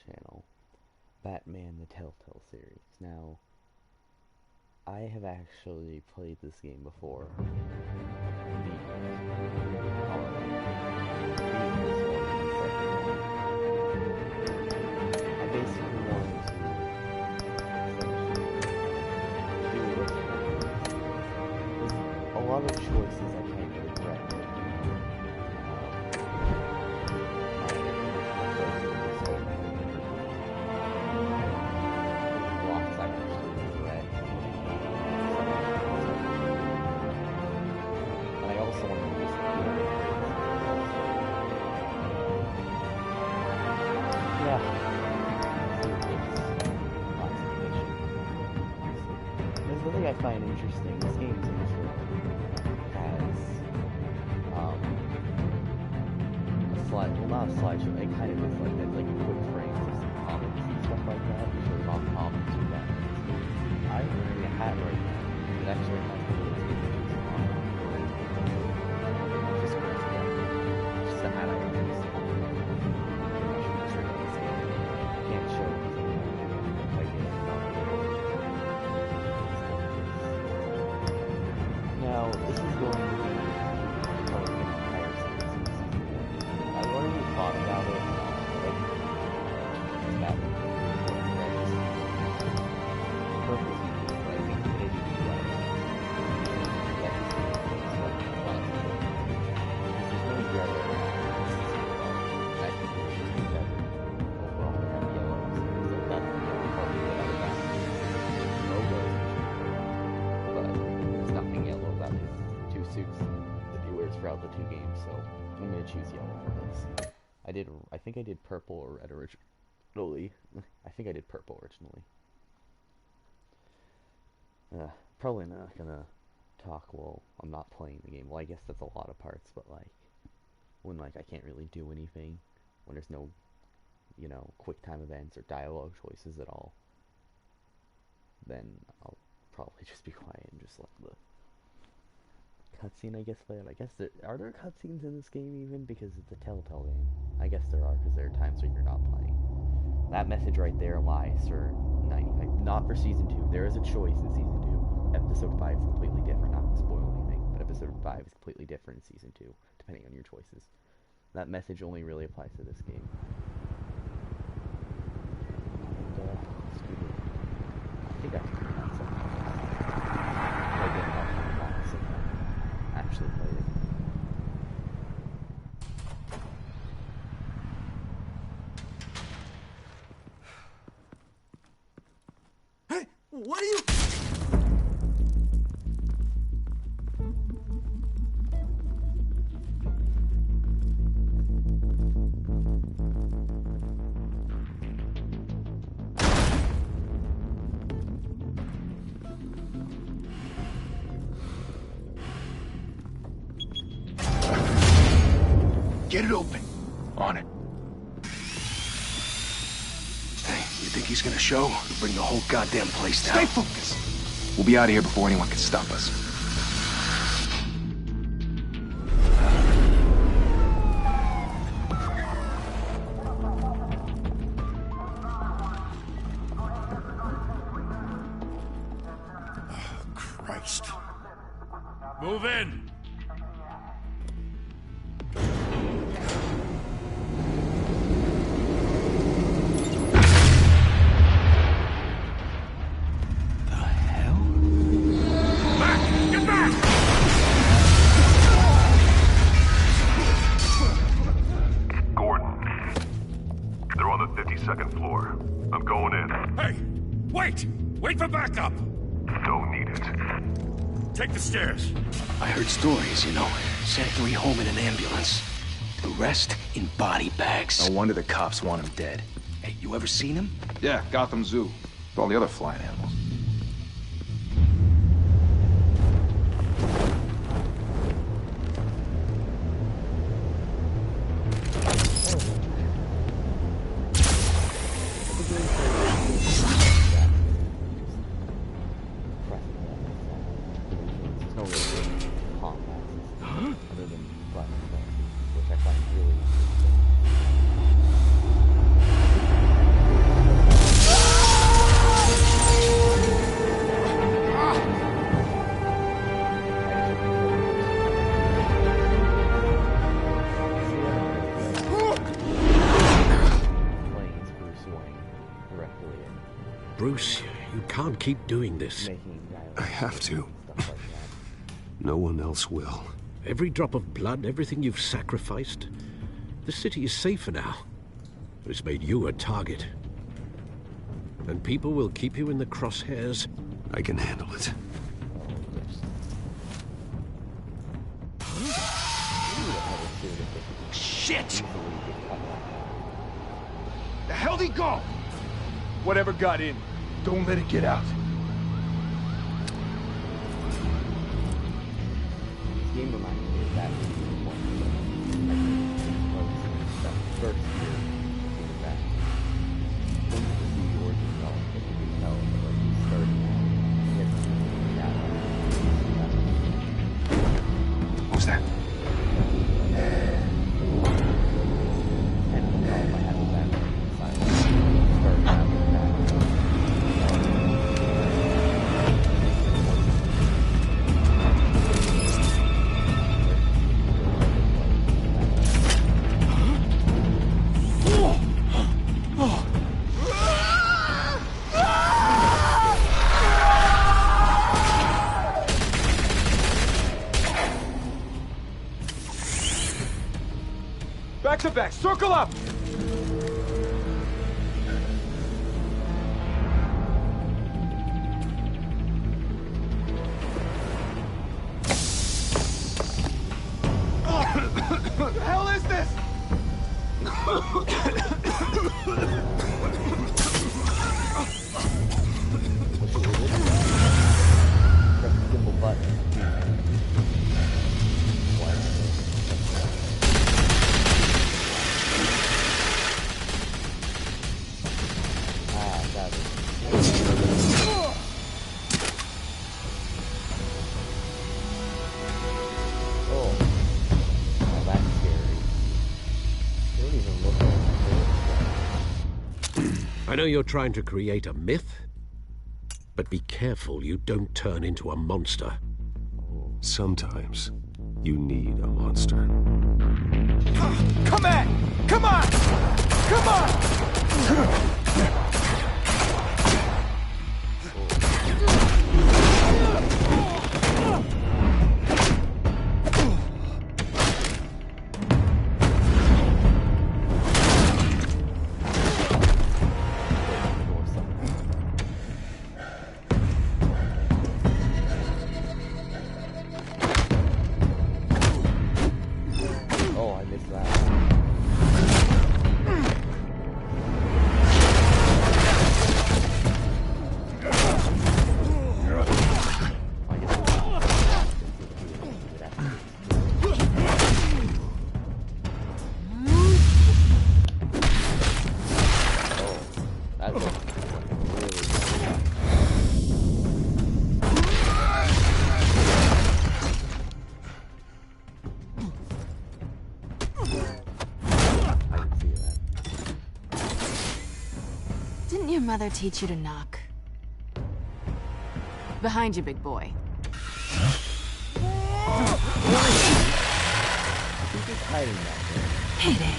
channel, Batman the Telltale series. Now, I have actually played this game before. I basically wanted to do a lot of choices I can't regret. I find interesting. This game has a slide, well, not a slideshow. It kind of is like that, like quick frames of some comics and stuff like that. It shows off comics with that. I'm wearing a hat right now. It actually has the little images on it. Just crazy. Just a hat I use. I should trick this game. I can't show it because I'm quite good. Now, this is going to be probably the entire series. I've already thought about it, like, that purpose, but I think it'd be like, there's no dread or I think it should be better overall than that yellow series. Like, that's the only part that I would have. But there's nothing yellow about his two suits that he wears throughout the two games, so I'm gonna choose yellow for this. I think I did purple or red originally. I think I did purple originally. Probably not gonna talk while I'm not playing the game. Well, I guess that's a lot of parts, but like, when like I can't really do anything, when there's no, you know, quick time events or dialogue choices at all, then I'll probably just be quiet and just let the cutscene, I guess, play out. I guess are there cutscenes in this game even? Because it's a Telltale game. I guess there are, because there are times when you're not playing. That message right there lies for 95. Not for Season 2. There is a choice in Season 2. Episode 5 is completely different. Not to spoil anything, but Episode 5 is completely different in Season 2, depending on your choices. That message only really applies to this game. And, I think I can do that sometime. Again, not sometime. Actually played it. Hey, what are you? Get it open. On it. Hey, you think he's gonna show? He'll bring the whole goddamn place down. Stay focused. We'll be out of here before anyone can stop us. Christ. Move in! Second floor. I'm going in. Hey! Wait! Wait for backup! Don't need it. Take the stairs. I heard stories, you know. Sent 3 home in an ambulance. The rest in body bags. No wonder the cops want him dead. Hey, you ever seen him? Yeah, Gotham Zoo. With all the other flying animals. really Bruce, you can't keep doing this. making dialogue I have to. and stuff like that. No one else will. Every drop of blood, everything you've sacrificed. The city is safer now. But it's made you a target. And people will keep you in the crosshairs. I can handle it. Shit! The hell'd he go? Whatever got in, don't let it get out. This game reminds me of that one. That first year in that. When you see the origin film, you can tell that like he's starting out. What was that? And I had that silence. Starting out with that. Back to back, circle up! What the hell is this? Press the symbol button. That is. Oh, that's scary. They don't even look like I know you're trying to create a myth, but be careful you don't turn into a monster. Sometimes you need a monster. Come at! Come on! Come on! Oh, I missed that. I guess that looks really good. I can see that. Didn't your mother teach you to knock? Behind you, big boy. I think he's hiding that there. Heyday.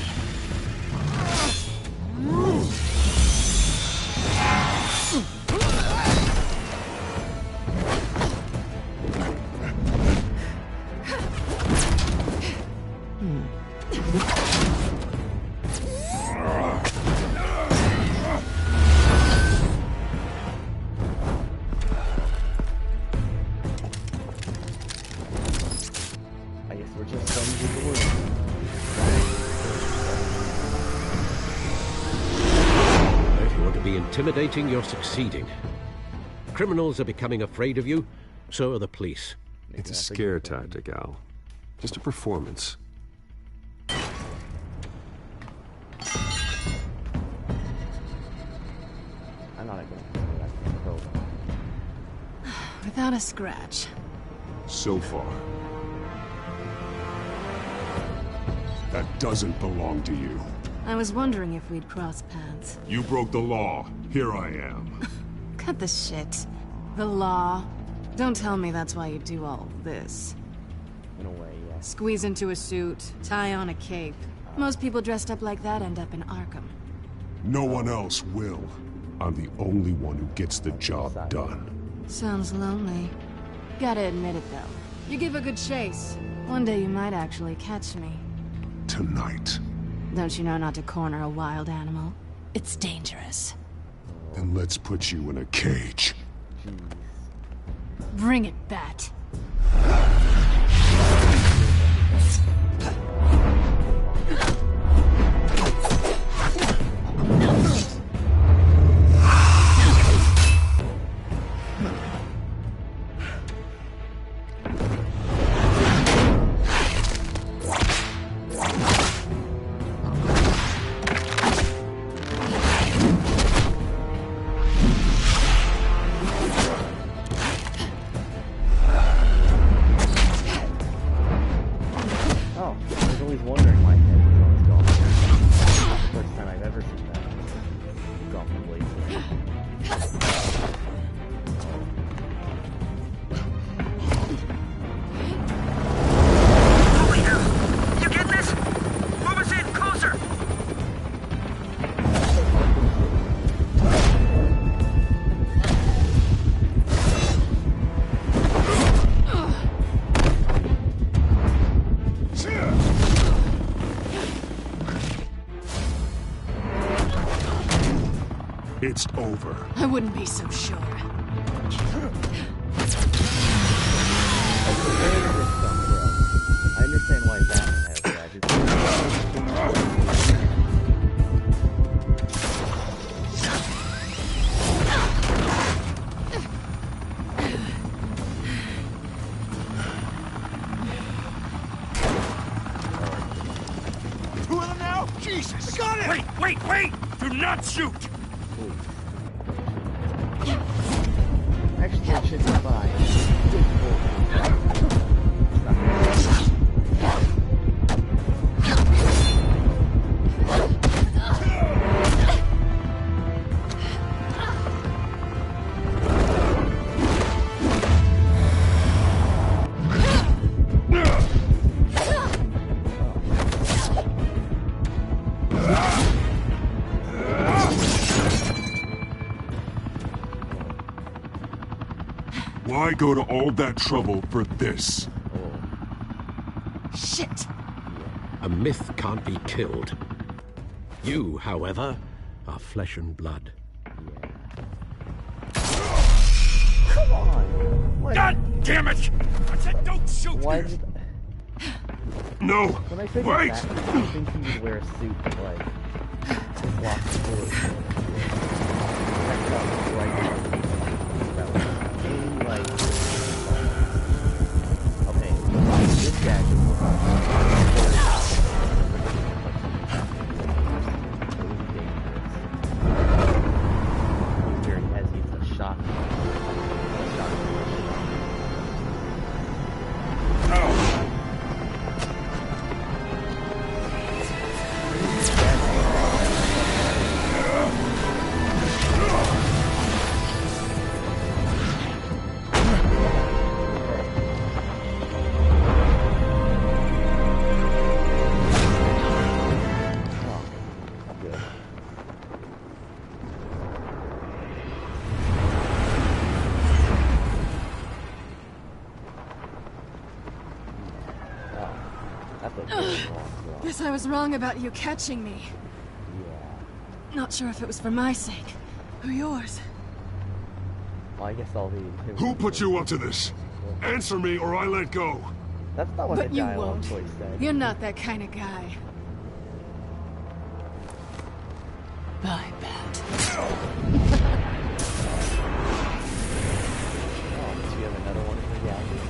I guess we're just friends with the word. If you want to be intimidating, you're succeeding. Criminals are becoming afraid of you, so are the police. It's a scare tactic, Al. Just a performance. I'm not going to that kill them. Without a scratch. So far. That doesn't belong to you. I was wondering if we'd cross paths. You broke the law. Here I am. Cut the shit. The law. Don't tell me that's why you do all this. In a way, yes. Squeeze into a suit, tie on a cape. Most people dressed up like that end up in Arkham. No one else will. I'm the only one who gets the job done. Sounds lonely. Gotta admit it, though. You give a good chase. One day you might actually catch me. Tonight. Don't you know not to corner a wild animal? It's dangerous. Then let's put you in a cage. Bring it, Bat. It's over. I wouldn't be so sure. I understand why Batman has gadgets. Two of them now? Jesus! I got it! Wait! Do not shoot! Actually, it should be fine. Why go to all that trouble for this? Shit! A myth can't be killed. You, however, are flesh and blood. Come on! What? God damn it! I said don't shoot! Why did... No! When I said Wait! that, I think he would wear a suit that, like, block the bullet. That sounds right. That was any, like... Okay, this guy very heavy, it's a shot. Guess I was wrong about you catching me. Yeah. Not sure if it was for my sake or yours. Well, I guess I'll be... Who put you up to this? Answer me or I let go. That's not what But the you dialogue won't. choice said. You're not that kind of guy. Bye, Bat. Oh, do you have another one of the gadgets?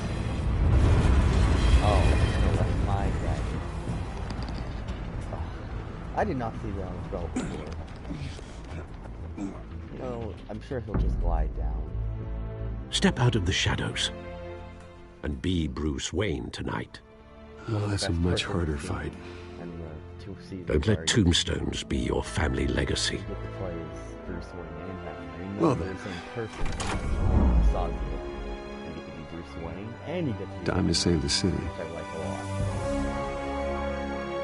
Oh, so that's my gadget. Oh, I did not see that on the belt before. You know, I'm sure he'll just glide down. Step out of the shadows and be Bruce Wayne tonight. Oh, that's a much harder fight. And the two seasons Don't are let tombstones be your family legacy. you get to play as Bruce Wayne and Batman. Well They're then. the same person. Saw you. And you can be Bruce Wayne, and you get to be Time to save the city. which I like a lot.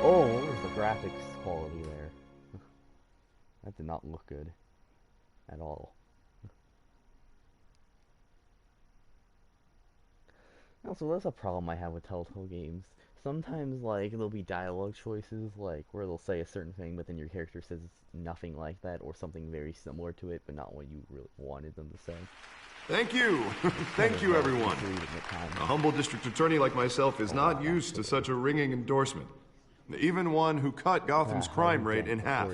Oh, what was the graphics quality there? That did not look good. at all. Also, that's a problem I have with Telltale games. Sometimes, like, there'll be dialogue choices, like, where they'll say a certain thing, but then your character says nothing like that, or something very similar to it, but not what you really wanted them to say. Thank you. Thank you, everyone. A humble district attorney like myself is not used to such a ringing endorsement. Even one who cut Gotham's crime rate in half.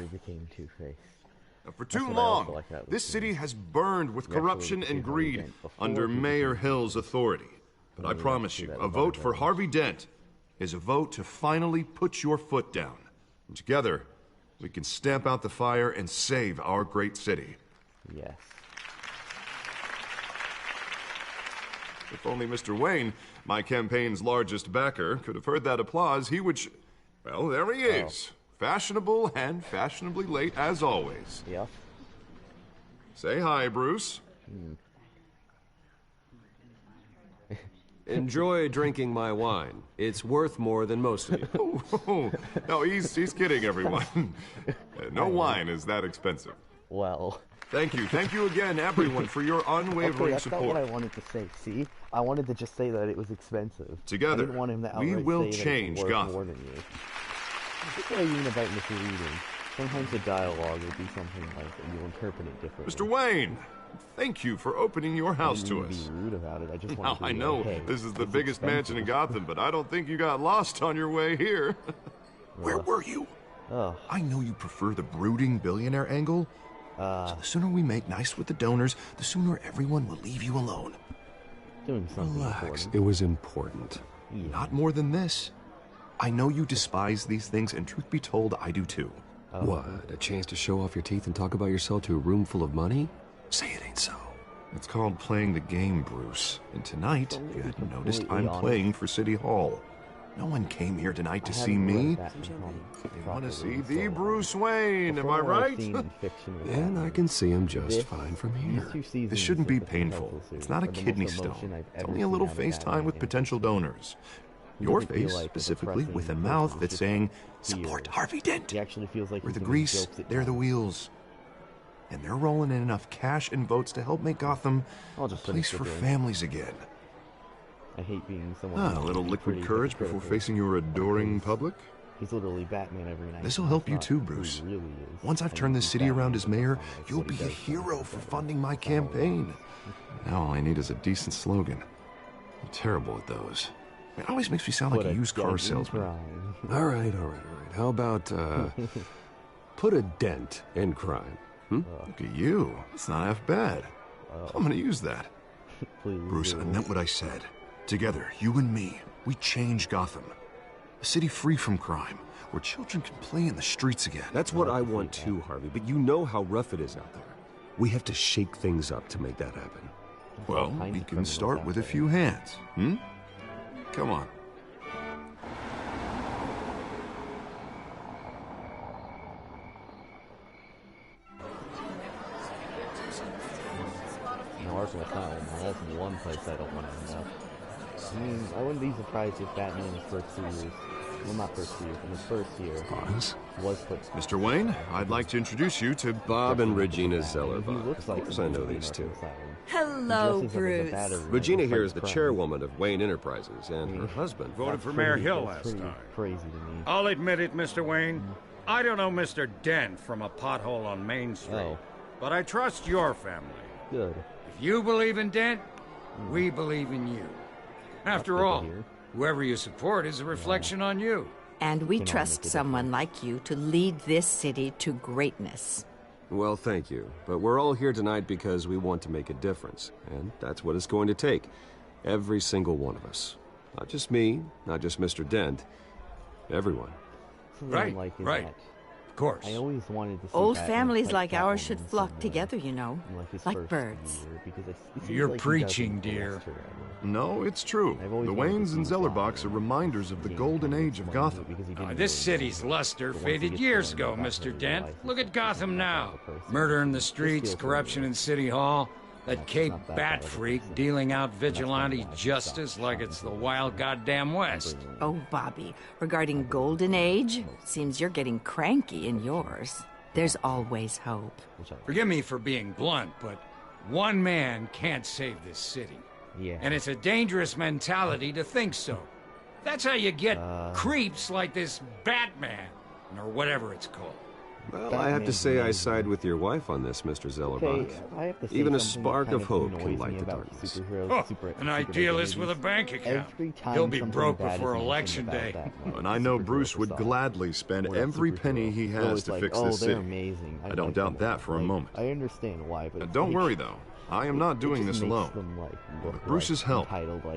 For too long, this city has burned with corruption and greed under Mayor Hill's authority. But I promise you, a vote for Harvey Dent is a vote to finally put your foot down. And together, we can stamp out the fire and save our great city. Yes. If only Mr. Wayne, my campaign's largest backer, could have heard that applause, he would well, there he is. Fashionable and fashionably late as always. Yeah. Say hi, Bruce. Enjoy drinking my wine. It's worth more than most of you. No, he's kidding, everyone. No wine is that expensive. Well. Thank you again, everyone, for your unwavering support. That's not what I wanted to say. See, I wanted to just say that it was expensive. Together, I didn't want him to we will say change that it was Gotham. More than you. That's what I mean about misreading. Sometimes the dialogue will be something like that. You'll interpret it differently. Mr. Wayne, thank you for opening your house to us. Be rude about it. I just Now, to I be know like, hey, this is the biggest expensive. mansion in Gotham, but I don't think you got lost on your way here. Where were you? I know you prefer the brooding billionaire angle. So the sooner we make nice with the donors, the sooner everyone will leave you alone. Doing something Relax. important. It was important. Yeah. Not more than this. I know you despise these things, and truth be told, I do too. What? A chance to show off your teeth and talk about yourself to a room full of money? Say it ain't so. It's called playing the game, Bruce. And tonight, if you hadn't noticed, I'm playing for City Hall. No one came here tonight to see me. They want to see the Bruce Wayne, am I right? And I can see him just fine from here. This shouldn't be painful. It's not a kidney stone. It's only a little FaceTime with potential donors. Your face, specifically, with a mouth that's saying, support Harvey Dent. He actually feels like We're the grease, they're the wheels. And they're rolling in enough cash and votes to help make Gotham a place for families again. I hate being someone. A little liquid courage before facing your adoring public. He's literally Batman every night. This'll help you too, Bruce. Really is. Once I've turned this city around as mayor, you'll be a hero for funding my campaign. Now all I need is a decent slogan. I'm terrible at those. It always makes me sound like a used car salesman. All right. How about, put a dent in crime? Look at you. It's not half bad. I'm gonna use that. Bruce, I meant what I said. Together, you and me, we change Gotham. A city free from crime, where children can play in the streets again. That's what I want too, Harvey, but you know how rough it is out there. We have to shake things up to make that happen. Well, we can start with a few hands, Come on. No, Arsenal's not one. That's one place I don't want to end up. I mean, I wouldn't be surprised if Batman in his first 2 years, well, not first 2 years, in his first year, was put. Mr. Wayne, I'd like to introduce you to Bob and Regina Zellerbach. He looks like Of course I know these two. Hello, Bruce. Regina here is the chairwoman of Wayne Enterprises, and her husband voted for Mayor Hill last time. Crazy to me. I'll admit it, Mr. Wayne. I don't know Mr. Dent from a pothole on Main Street, but I trust your family. Good. If you believe in Dent, we believe in you. After all, whoever you support is a reflection on you. And we trust someone like you to lead this city to greatness. Well, thank you. But we're all here tonight because we want to make a difference. And that's what it's going to take. Every single one of us. Not just me, not just Mr. Dent. Everyone. Right. Of course. I always wanted to see Old Batman families fight like ours Catwoman should in flock some way. together, you know, His like first birds. year, because it seems You're like he preaching, doesn't dear. last forever. No, it's true. I've always The wanted to Waynes and see Zellerbachs are Batman. reminders of the golden age of Gotham. Because he didn't This really city's know. luster But once he faded gets years going, ago, that's when Mr. he Dent. realizes Look at he's Gotham not now. the person. Murder in the This streets, feels corruption familiar. in City Hall. That That's Cape not that Bat bad of a freak person. dealing out vigilante why I justice stopped like it's the wild goddamn West. Oh, Bobby, regarding Golden Age, seems you're getting cranky in yours. There's always hope. Forgive me for being blunt, but one man can't save this city. Yeah. And it's a dangerous mentality to think so. That's how you get creeps like this Batman, or whatever it's called. Well, I have to say I side with your wife on this, Mr. Zellerbach. Even a spark of hope can light the darkness. An idealist with a bank account. He'll be broke before Election Day. And I know Bruce would gladly spend every penny he has to fix this city. Amazing. I don't doubt that for a moment. I understand why, but Don't worry, though. I am not doing this alone. With Bruce's help,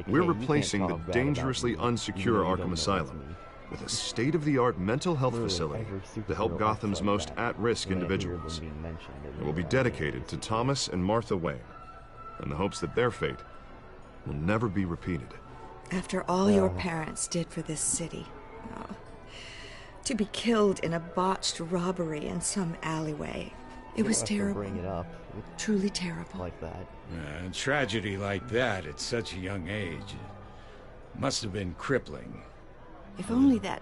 we're replacing the dangerously unsecure Arkham Asylum with a state-of-the-art mental health facility to help Gotham's most at-risk individuals. It will be dedicated to Thomas and Martha Wayne, in the hopes that their fate will never be repeated. After all your parents did for this city, to be killed in a botched robbery in some alleyway, it was terrible. Bring it up. Truly terrible. Like that. A tragedy like that at such a young age must have been crippling. If only that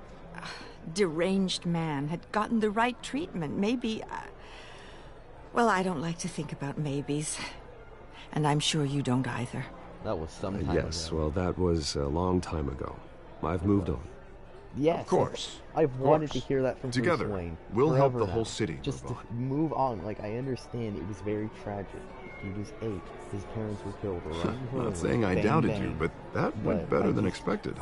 deranged man had gotten the right treatment, maybe... Well, I don't like to think about maybes. And I'm sure you don't either. That was some time Yes, ago. well, that was a long time ago. I've moved on. Yes, of course. I've wanted to hear that from Together, Bruce Wayne. we'll help forever the now. whole city Just move to move on. Like, I understand it was very tragic. He was 8. His parents were killed. Not saying I doubted you, but that went better than expected.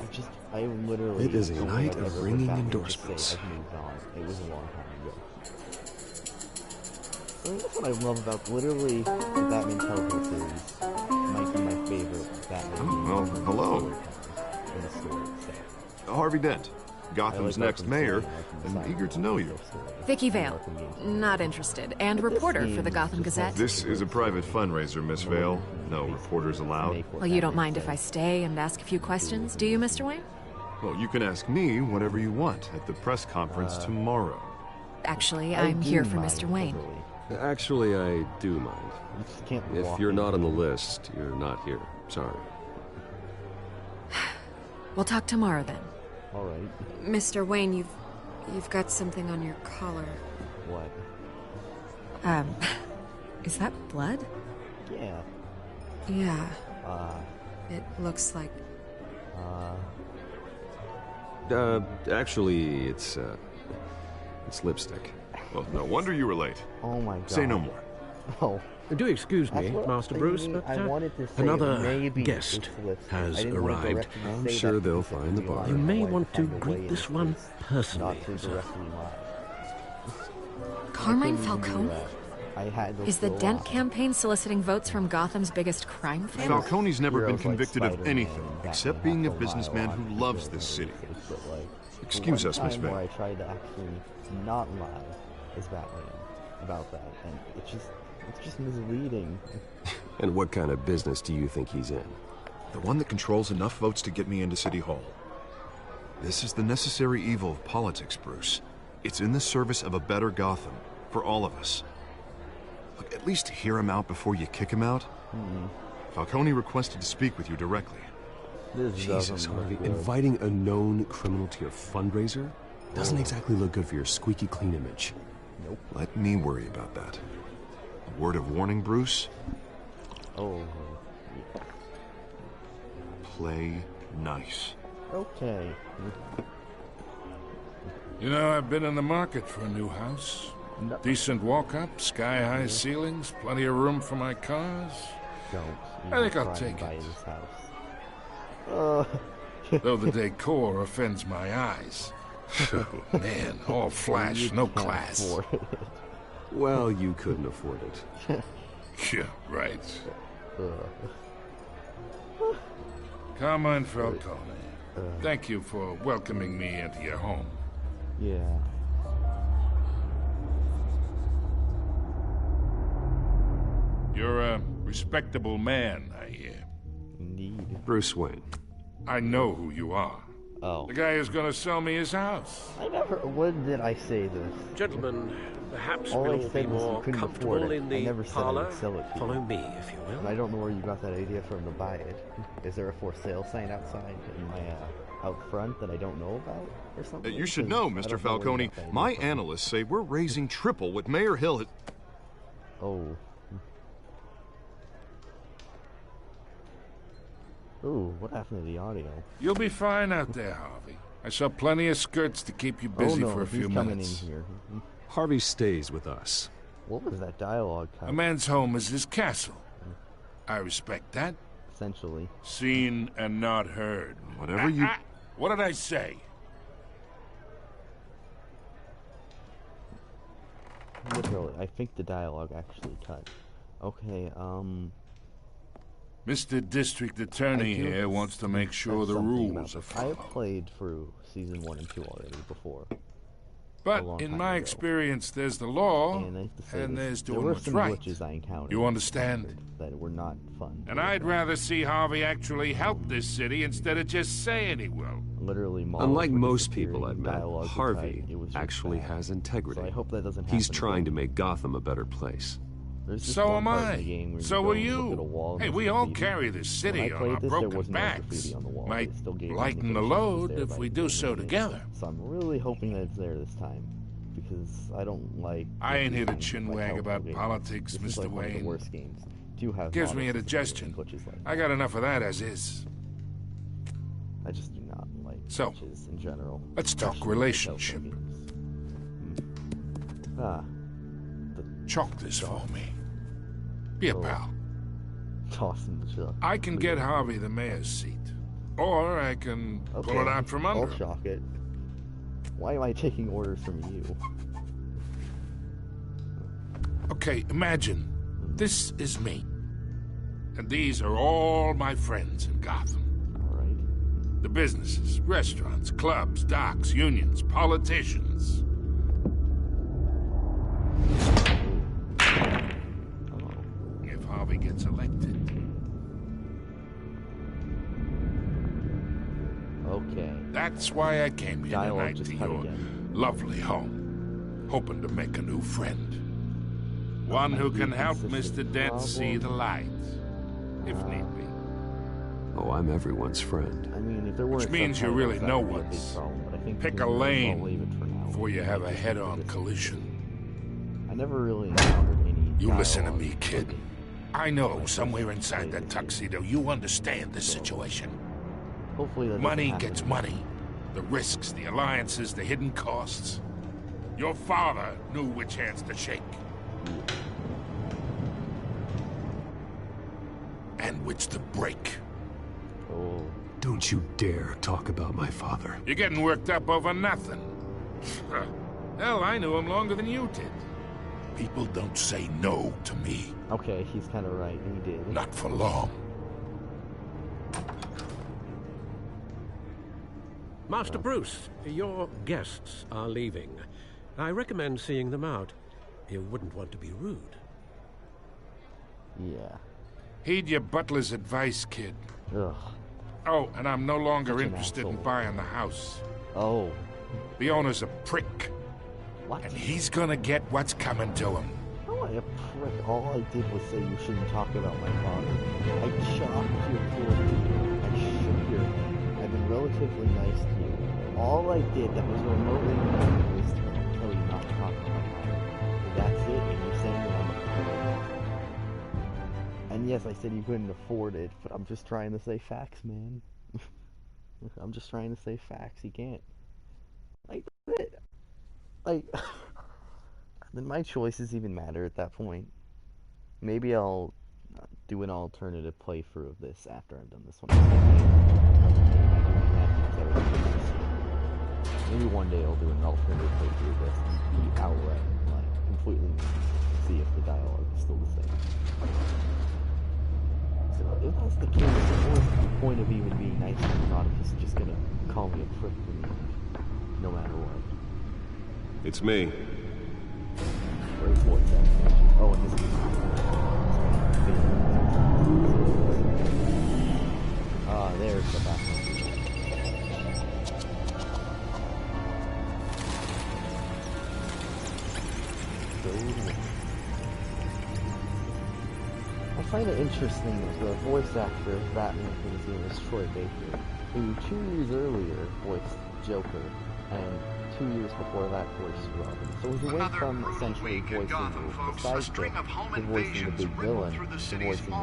I literally... It is a night of ringing endorsements. I've moved on. It was a long time ago. So that's what I love about literally the Batman Telltale series. Might be my favorite Batman. Oh, well, hello. In the story, so. Harvey Dent, Gotham's next mayor, and eager to know you. Vicky Vale, not interested, and reporter for the Gotham Gazette. This is a private fundraiser, Miss Vale. No reporters allowed. Well, you don't mind if I stay and ask a few questions, do you, Mr. Wayne? Well, you can ask me whatever you want at the press conference tomorrow. Actually, I'm here for Mr. Wayne. Actually, I do mind. If you're not on the list, you're not here. Sorry. We'll talk tomorrow then. All right. Mr. Wayne, you've got something on your collar. What? Is that blood? Yeah. Yeah. It looks like... Actually, it's lipstick. Well, no wonder you were late. Oh my god. Say no more. Oh. Do excuse me, Master Bruce, but another guest has arrived. I'm sure they'll find the bar. You may want to greet this one personally, sir. Carmine Falcone? Is the Dent campaign soliciting votes from Gotham's biggest crime family? Falcone's never been convicted of anything except being a businessman who loves this city. Excuse us, Miss Vale. I tried to actually not lie as Batman about that, and it's just misleading. And what kind of business do you think he's in? The one that controls enough votes to get me into City Hall. This is the necessary evil of politics, Bruce. It's in the service of a better Gotham, for all of us. Look, at least hear him out before you kick him out. Falcone requested to speak with you directly. Jesus, Harvey, inviting a known criminal to your fundraiser doesn't exactly look good for your squeaky clean image. Nope. Let me worry about that. A word of warning, Bruce. Oh. Play nice. Okay. You know, I've been in the market for a new house. Decent walk-up, sky-high ceilings, plenty of room for my cars. I think I'll take it. Though the decor offends my eyes. Oh, man, all flash, no class. Well, you couldn't afford it. Yeah, right. Carmine Falcone, thank you for welcoming me into your home. Yeah. You're a respectable man, I hear. Indeed. Bruce Wayne. I know who you are. Oh. The guy who's gonna sell me his house. I never... When did I say this? Gentlemen, perhaps All we'll I all be said was you more couldn't comfortable afford it. in I the never said parlor. I'd sell it to you. Follow me, if you will. And I don't know where you got that idea from to buy it. Is there a for sale sign outside in my, out front that I don't know about or something? You should know, Mr. Falcone. My analysts say we're raising triple what Mayor Hill had... Oh. Ooh, what happened to the audio? You'll be fine out there, Harvey. I saw plenty of skirts to keep you busy for a few minutes. In here. Harvey stays with us. What was that dialogue? A man's home is his castle. I respect that. Essentially. Seen and not heard. Whatever you... What did I say? Literally, I think the dialogue actually cut. Okay, Mr. District Attorney here wants to make sure the rules are followed. I have played through Season 1 and 2 already before. But in my experience, there's the law, and there's doing what's right. Glitches I encountered you understand? That were not fun. And I'd rather see Harvey actually help this city instead of just saying he will. Literally, unlike most people I've met, Harvey actually has integrity. So I hope that doesn't happen. He's trying to make Gotham a better place. So am I. So are you. Hey, we all carry this city on our broken backs. Might lighten the load if we do so together. So I'm really hoping that it's there this time, because I don't like... I ain't here to chinwag about politics, Mr. Wayne. The worst games. Gives me indigestion. I got enough of that as is. I just do not like glitches in general. Let's talk relationship. Chalk this for me. Be a pal. Toss in the chalk. I can get Harvey the mayor's seat. Or I can pull it out from under. I'll chalk it. Why am I taking orders from you? Okay, imagine. This is me. And these are all my friends in Gotham. Alright. The businesses, restaurants, clubs, docks, unions, politicians. If Harvey gets elected. Okay. That's why I came here tonight to your lovely home. Hoping to make a new friend. One who can help Mr. Dent see the light, if need be. Oh, I'm everyone's friend. I mean, if there weren't... Which means you're really no one's. Pick a lane before you have a head-on collision. I never really encountered any... You listen to me, kid. I know somewhere inside that tuxedo you understand the situation. Hopefully that money gets money. The risks, the alliances, the hidden costs. Your father knew which hands to shake. And which to break. Oh. Don't you dare talk about my father. You're getting worked up over nothing. Hell, I knew him longer than you did. People don't say no to me. Okay, he's kind of right. He did. Not for long. Master Bruce, your guests are leaving. I recommend seeing them out. You wouldn't want to be rude. Yeah. Heed your butler's advice, kid. Ugh. Oh, and I'm no longer interested in buying the house. Oh. The owner's a prick. What? And he's gonna get what's coming to him. Oh, I a prick. All I did was say you shouldn't talk about my father. I shocked your authority. I shook your hand. I've been relatively nice to you. All I did that was remotely nice was to tell you not to talk about my father. That's it, and you're saying that I'm a prick. And yes, I said you couldn't afford it, but I'm just trying to say facts, man. I'm just trying to say facts. You can't. Then my choices even matter at that point. Maybe I'll do an alternative playthrough of this after I've done this one. Maybe one day I'll do an alternative playthrough of this and be outright, completely see if the dialogue is still the same. So if that's the case, what's the point of even being nice to him? Not if he's just gonna call me a prick no matter what. It's me. Great voice acting. Oh, and this is... there's the background. I find it interesting that the voice actor of Batman for this game is Troy Baker, who 2 years earlier voiced Joker, and 2 years before that voiced Robin. So he went from essentially voicing the sidekick to voicing the big villain to voicing the main hero,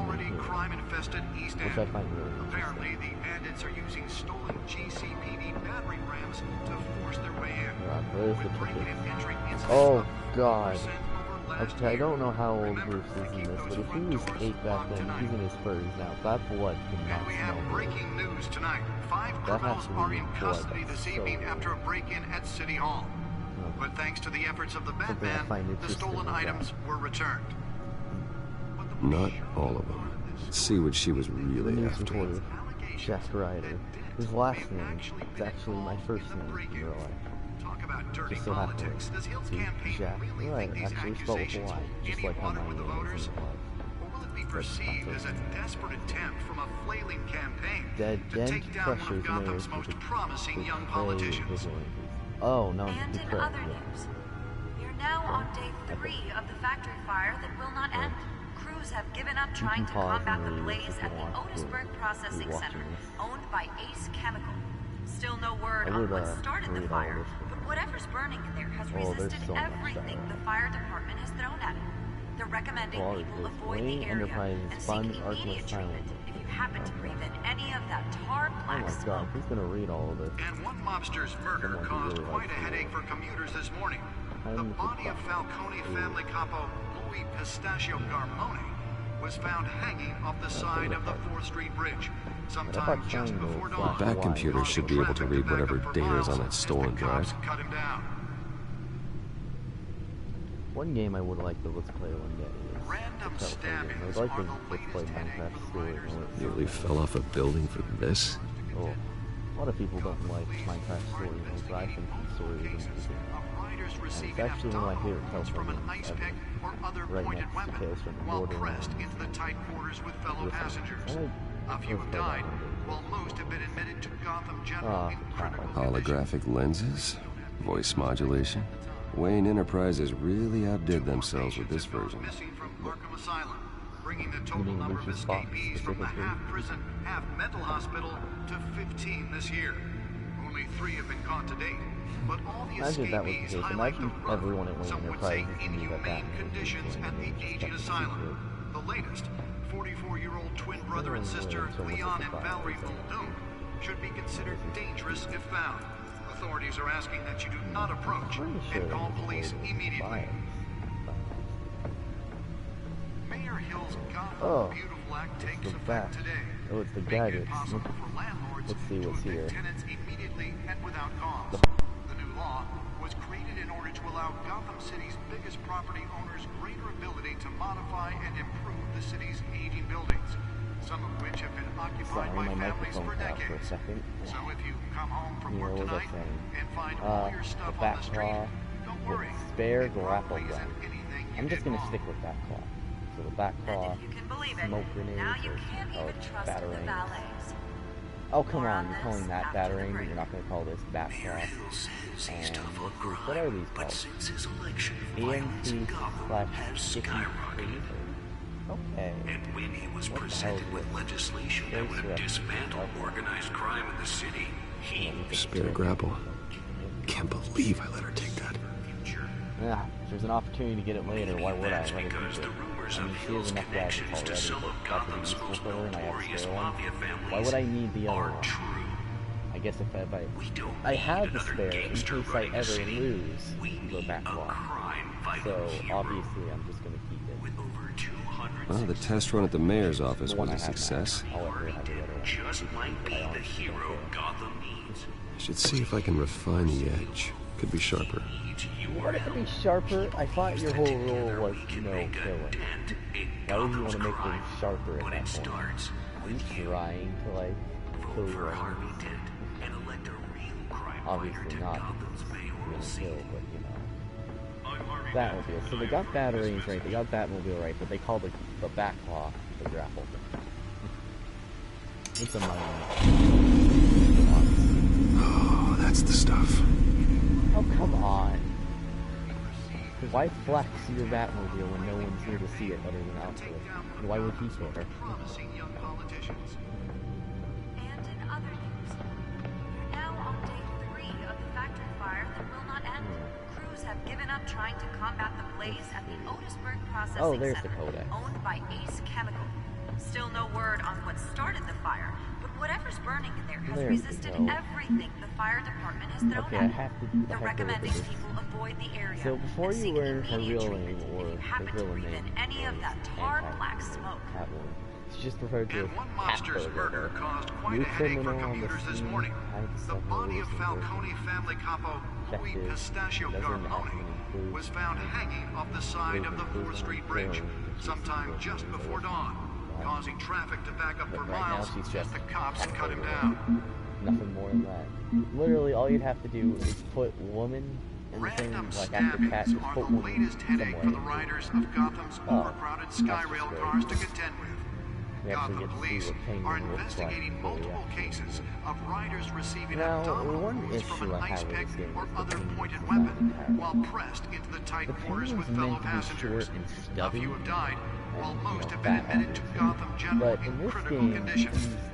which I find really interesting. Apparently, the bandits are using stolen GCPD battering rams to force their way in. Right, where's the ticket? Oh God. Okay, I don't know how old Bruce is in this, but if he was 8 back then, he's in his 30s now. That blood could not smell good. Breaking news tonight. 5 criminals are in custody this evening after a break-in at City Hall. But thanks to the efforts of the Batman, the stolen items were returned. Not all of them. Let's see what she was really after. Jack Ryder. His last name is actually my first name in real life. Just so happens to Jack Ryder, actually spelled with a Y, just like how my name is in real life. Perceived as a desperate attempt from a flailing campaign to take down one of Gotham's most promising young politicians. Oh, no, and in other news, we are now on day 3 of the factory fire that will not end. Crews have given up trying to combat the blaze at the Otisburg Processing Center, owned by Ace Chemical. Still no word on what started the fire, but whatever's burning in there has resisted everything the fire department has thrown at it. They're recommending people avoid the area and seek immediate treatment if you happen to breathe in any of that tar black smoke. Oh my God, who's gonna read all of this? And one mobster's murder caused quite a headache for commuters this morning. The body of Falcone family capo Louis Pistachio Garmone was found hanging off the side of the 4th Street Bridge sometime just before dawn. That computer should be able to read whatever data is on that stolen drive. Cut him down. One game I would like to let's play one day is Random stabbings. I would like to let's play Minecraft Story. Nearly fell off a building for this. Oh, a lot of people don't like Minecraft Story games, but I think the story is interesting. And it's actually one of my favorite Telltale games ever. Right next to Tales from the Borderlands. Into the tight quarters with fellow passengers. A few have died, while most have been admitted to Gotham General in critical Holographic lenses, voice modulation. Wayne Enterprises really outdid themselves with this version. Missing from Arkham Asylum, bringing the total number of escapees from the half-prison, half-mental hospital to 15 this year. Only 3 have been caught to date, but all the escapees highlight the rough, some would say inhumane conditions at the aging asylum. The latest, 44-year-old twin brother and sister Leon and Valerie Muldoon should be considered dangerous if found. Authorities are asking that you do not approach and call police immediately. Mayor Hill's Gotham Beautiful Act takes effect today. Oh, it's the guidance. Let's see what's here. Tenants immediately and without cause. The new law was created in order to allow Gotham City's biggest property owners greater ability to modify and improve the city's aging buildings, some of which have been occupied by families for decades. So if you come home from work tonight and find all your stuff on the street, don't worry. Spare grapple gun. I'm just gonna stick with that claw. So the back claw, smoke grenades, or battering. Oh come on, you're calling that battering, but you're not gonna call this bat claw. And what are these called? EMP/sticky freezer. Okay. And when he was presented with legislation that would have dismantled organized crime in the city, he Spare grapple. Can't believe I let her take that. Yeah, if there's an opportunity to get it later, why would I? Let it keep it. I mean, she has enough gadgets already, but that's a useful for her, and I have a spare one. Why would I need the other one? I guess if I have the spare in case I ever lose the back claw. So obviously I'm just gonna keep it. Well, the test run at the mayor's office was a success. just might be the hero Gotham needs. I should see if I can refine the edge. Could be sharper. What could be sharper? I thought your whole rule was no killing. Why would you want to make things sharper at that point? Are you trying to like kill your enemies? Obviously not real kill, but you know. Batmobile. So they got batteries right, they got Batmobile right, but they call the back claw the grapple. It's a money. Oh, that's the stuff. Oh, come on. why flex your Batmobile when no one's here to see it other than Alfred? And why would he care? And in other news, we're now on day 3 of the factory fire that will not end. Crews have given up trying to combat the blaze at the Otisburg Processing Center, owned by Ace Chemical. Still no word on what started the fire, but whatever's burning in there has resisted everything the fire department has thrown at it. They're recommending people avoid the area before and you seek learn her immediate real treatment name or if you happen to breathe in any of that tar black smoke. She just referred to And one mobster's murder caused quite a headache for commuters this morning. The body of Falcone family capo Louis Pistachio Garmone was found hanging off the side of the 4th Street Bridge sometime just before dawn, causing traffic to back up for miles as the cops cut him down. Nothing more than that. Literally, all you'd have to do is put woman in the same, like after cat, just put woman Latest headache for the riders of Gotham's overcrowded Skyrail cars to contend with. Gotham police are investigating multiple cases of riders receiving abdominal wounds from an ice pick or other pointed weapon while pressed into the tight quarters with fellow passengers. A few have died, while most have been admitted to Gotham General in critical condition.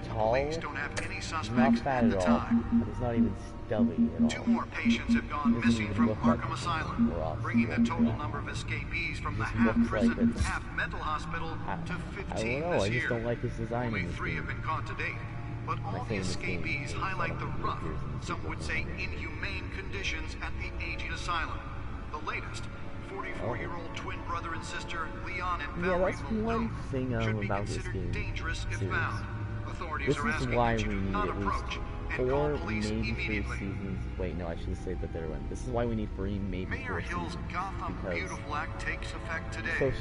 Police don't have any suspects at the time. He's not even stubby at all. 2 more patients have gone missing from Arkham Asylum, bringing the total number of escapees from the half-prison, half-mental hospital to 15 this year. I just don't like his design. Only 3 have been caught to date, but all the escapees highlight the rough, some would say inhumane conditions at the aging asylum. The latest, 44-year-old twin brother and sister Leon and Valerie Malone should be considered dangerous if found. Authorities are asking that you do not approach and call police immediately. Wait, no, I should say that there went. This is why we need 3, maybe 4 Hill's seasons. Gotham Beautiful Act takes effect today,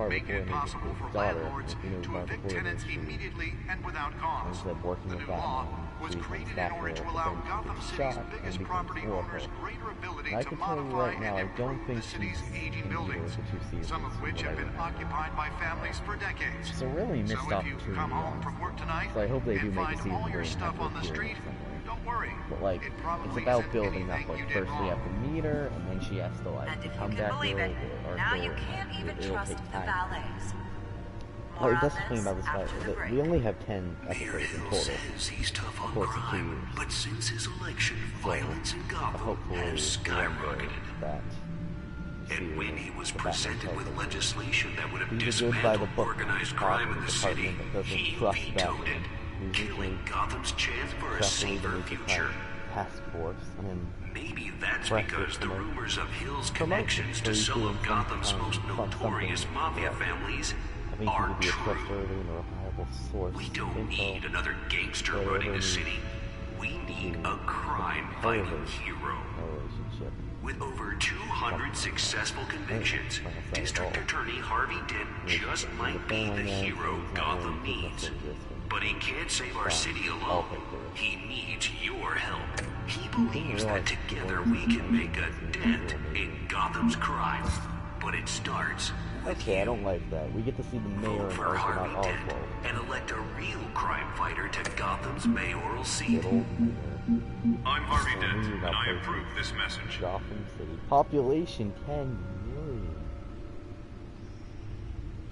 making it possible for daughter, landlords to evict tenants immediately and without cause. The new law was created in order to allow Gotham City's biggest property owners greater ability to modify and improve the city's aging buildings, some of which have been occupied by families for decades. So really missed if you come home from work tonight so I hope they do and make find a season all your stuff on the street, don't worry. But like, it's about building up. Like, first we have to meet her, and then she has to like come back to it. Now you can't even trust the valets. Oh, that's the thing about this fight. We only have 10 episodes in total. He's tough on crime, but since his election, violence in Gotham has skyrocketed. And when he was presented with legislation that would have dismantled organized crime in the city, he vetoed it, killing Gotham's chance for a safer future. Maybe that's because the rumors of Hill's connections to some of Gotham's most notorious mafia families are true. We don't need another gangster running the city. We need a crime-fighting hero. With over 200 successful convictions, District Attorney Harvey Dent just might be the hero Gotham needs. But he can't save our city alone. He needs your help. He believes that together we can make a dent in Gotham's crime. But it starts with you. I don't like that. We get to see the mayor and for Harvey Oswald Dent and elect a real crime fighter to Gotham's mayoral seat. I'm Harvey Dent, and I approve this message. Gotham City. Population 10 million.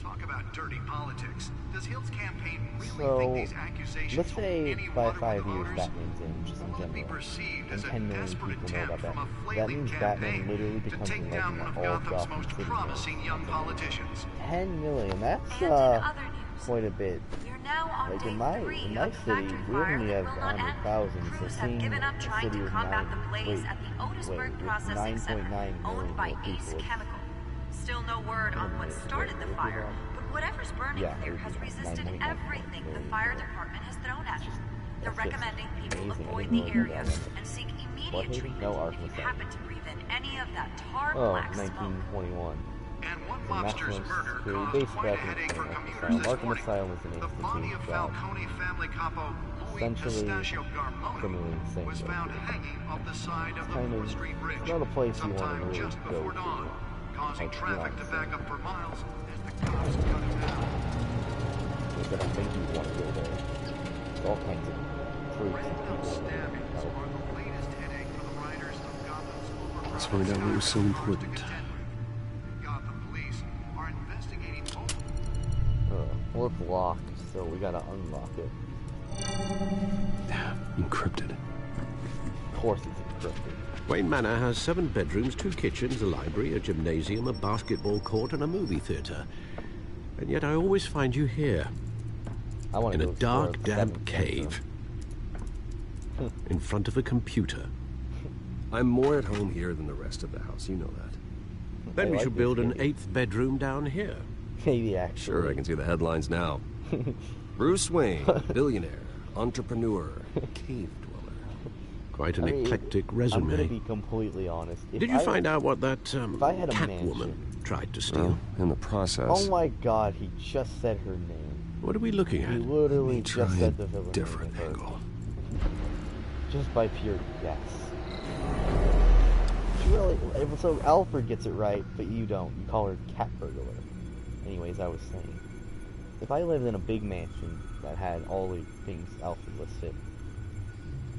Talk about dirty politics. Does Hill's campaign really So, think these accusations let's say hold any by water 5 with years voters? Batman's in, just in general, Perceived and as a 10 million desperate people know attempt about from a Batman. That flailing means Batman campaign literally to becomes take the down legend one of of all Gotham's Gotham most City. promising young politicians. 10 million, that's quite a bit. Like in my city, we only have 100,000, so seeing a city with 9.9 owned by million Ace people, Chemical. Still no word on what started the fire, but whatever's burning there has resisted everything the fire department has thrown at it. They're recommending people avoid the area and seek immediate treatment if you happen to breathe in any of that tar black smoke. 1921. And one mobster's murder caused quite a headache for commuters this morning. The body of Falcone family capo Louis Pistachio Garmone was found hanging off the side of the 4th Street Bridge sometime just before dawn, causing traffic to back up for miles as the cops cut him down. I don't think you want to go there. There's all kinds of fruits and people. Let's find out what was so important. Well, it's locked, so we gotta unlock it. Encrypted. Of course it's encrypted. Wayne Manor has 7 bedrooms, 2 kitchens, a library, a gymnasium, a basketball court, and a movie theater. And yet I always find you here. In a dark, damp cave. In front of a computer. I'm more at home here than the rest of the house, you know that. Then we should build an 8th bedroom down here. Maybe, actually. Sure, I can see the headlines now. Bruce Wayne, billionaire, entrepreneur, cave dweller. Quite an eclectic resume. I'm gonna be completely honest. Did you find out what that Catwoman tried to steal? In the process. Oh my god, he just said her name. What are we looking at? He literally just said the villain different name. angle. Just by pure guess. She really, so Alfred gets it right, but you don't. You call her cat burglar. Anyways, I was saying, if I lived in a big mansion that had all the things Alfred listed,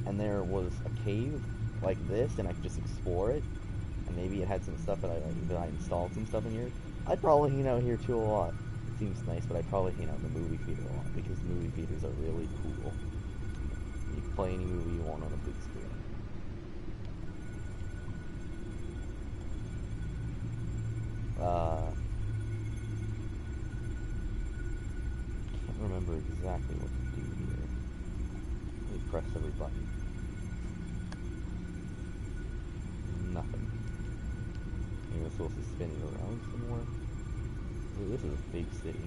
and there was a cave like this, and I could just explore it, and maybe it had some stuff that I installed some stuff in here, I'd probably hang out here too a lot. It seems nice, but I'd probably hang out in the movie theater a lot, because movie theaters are really cool. You can play any movie you want on a big screen. Can't remember exactly what to do here. Let me press every button. Nothing. Maybe I'm supposed to spin it around some more. Ooh, this is a big city.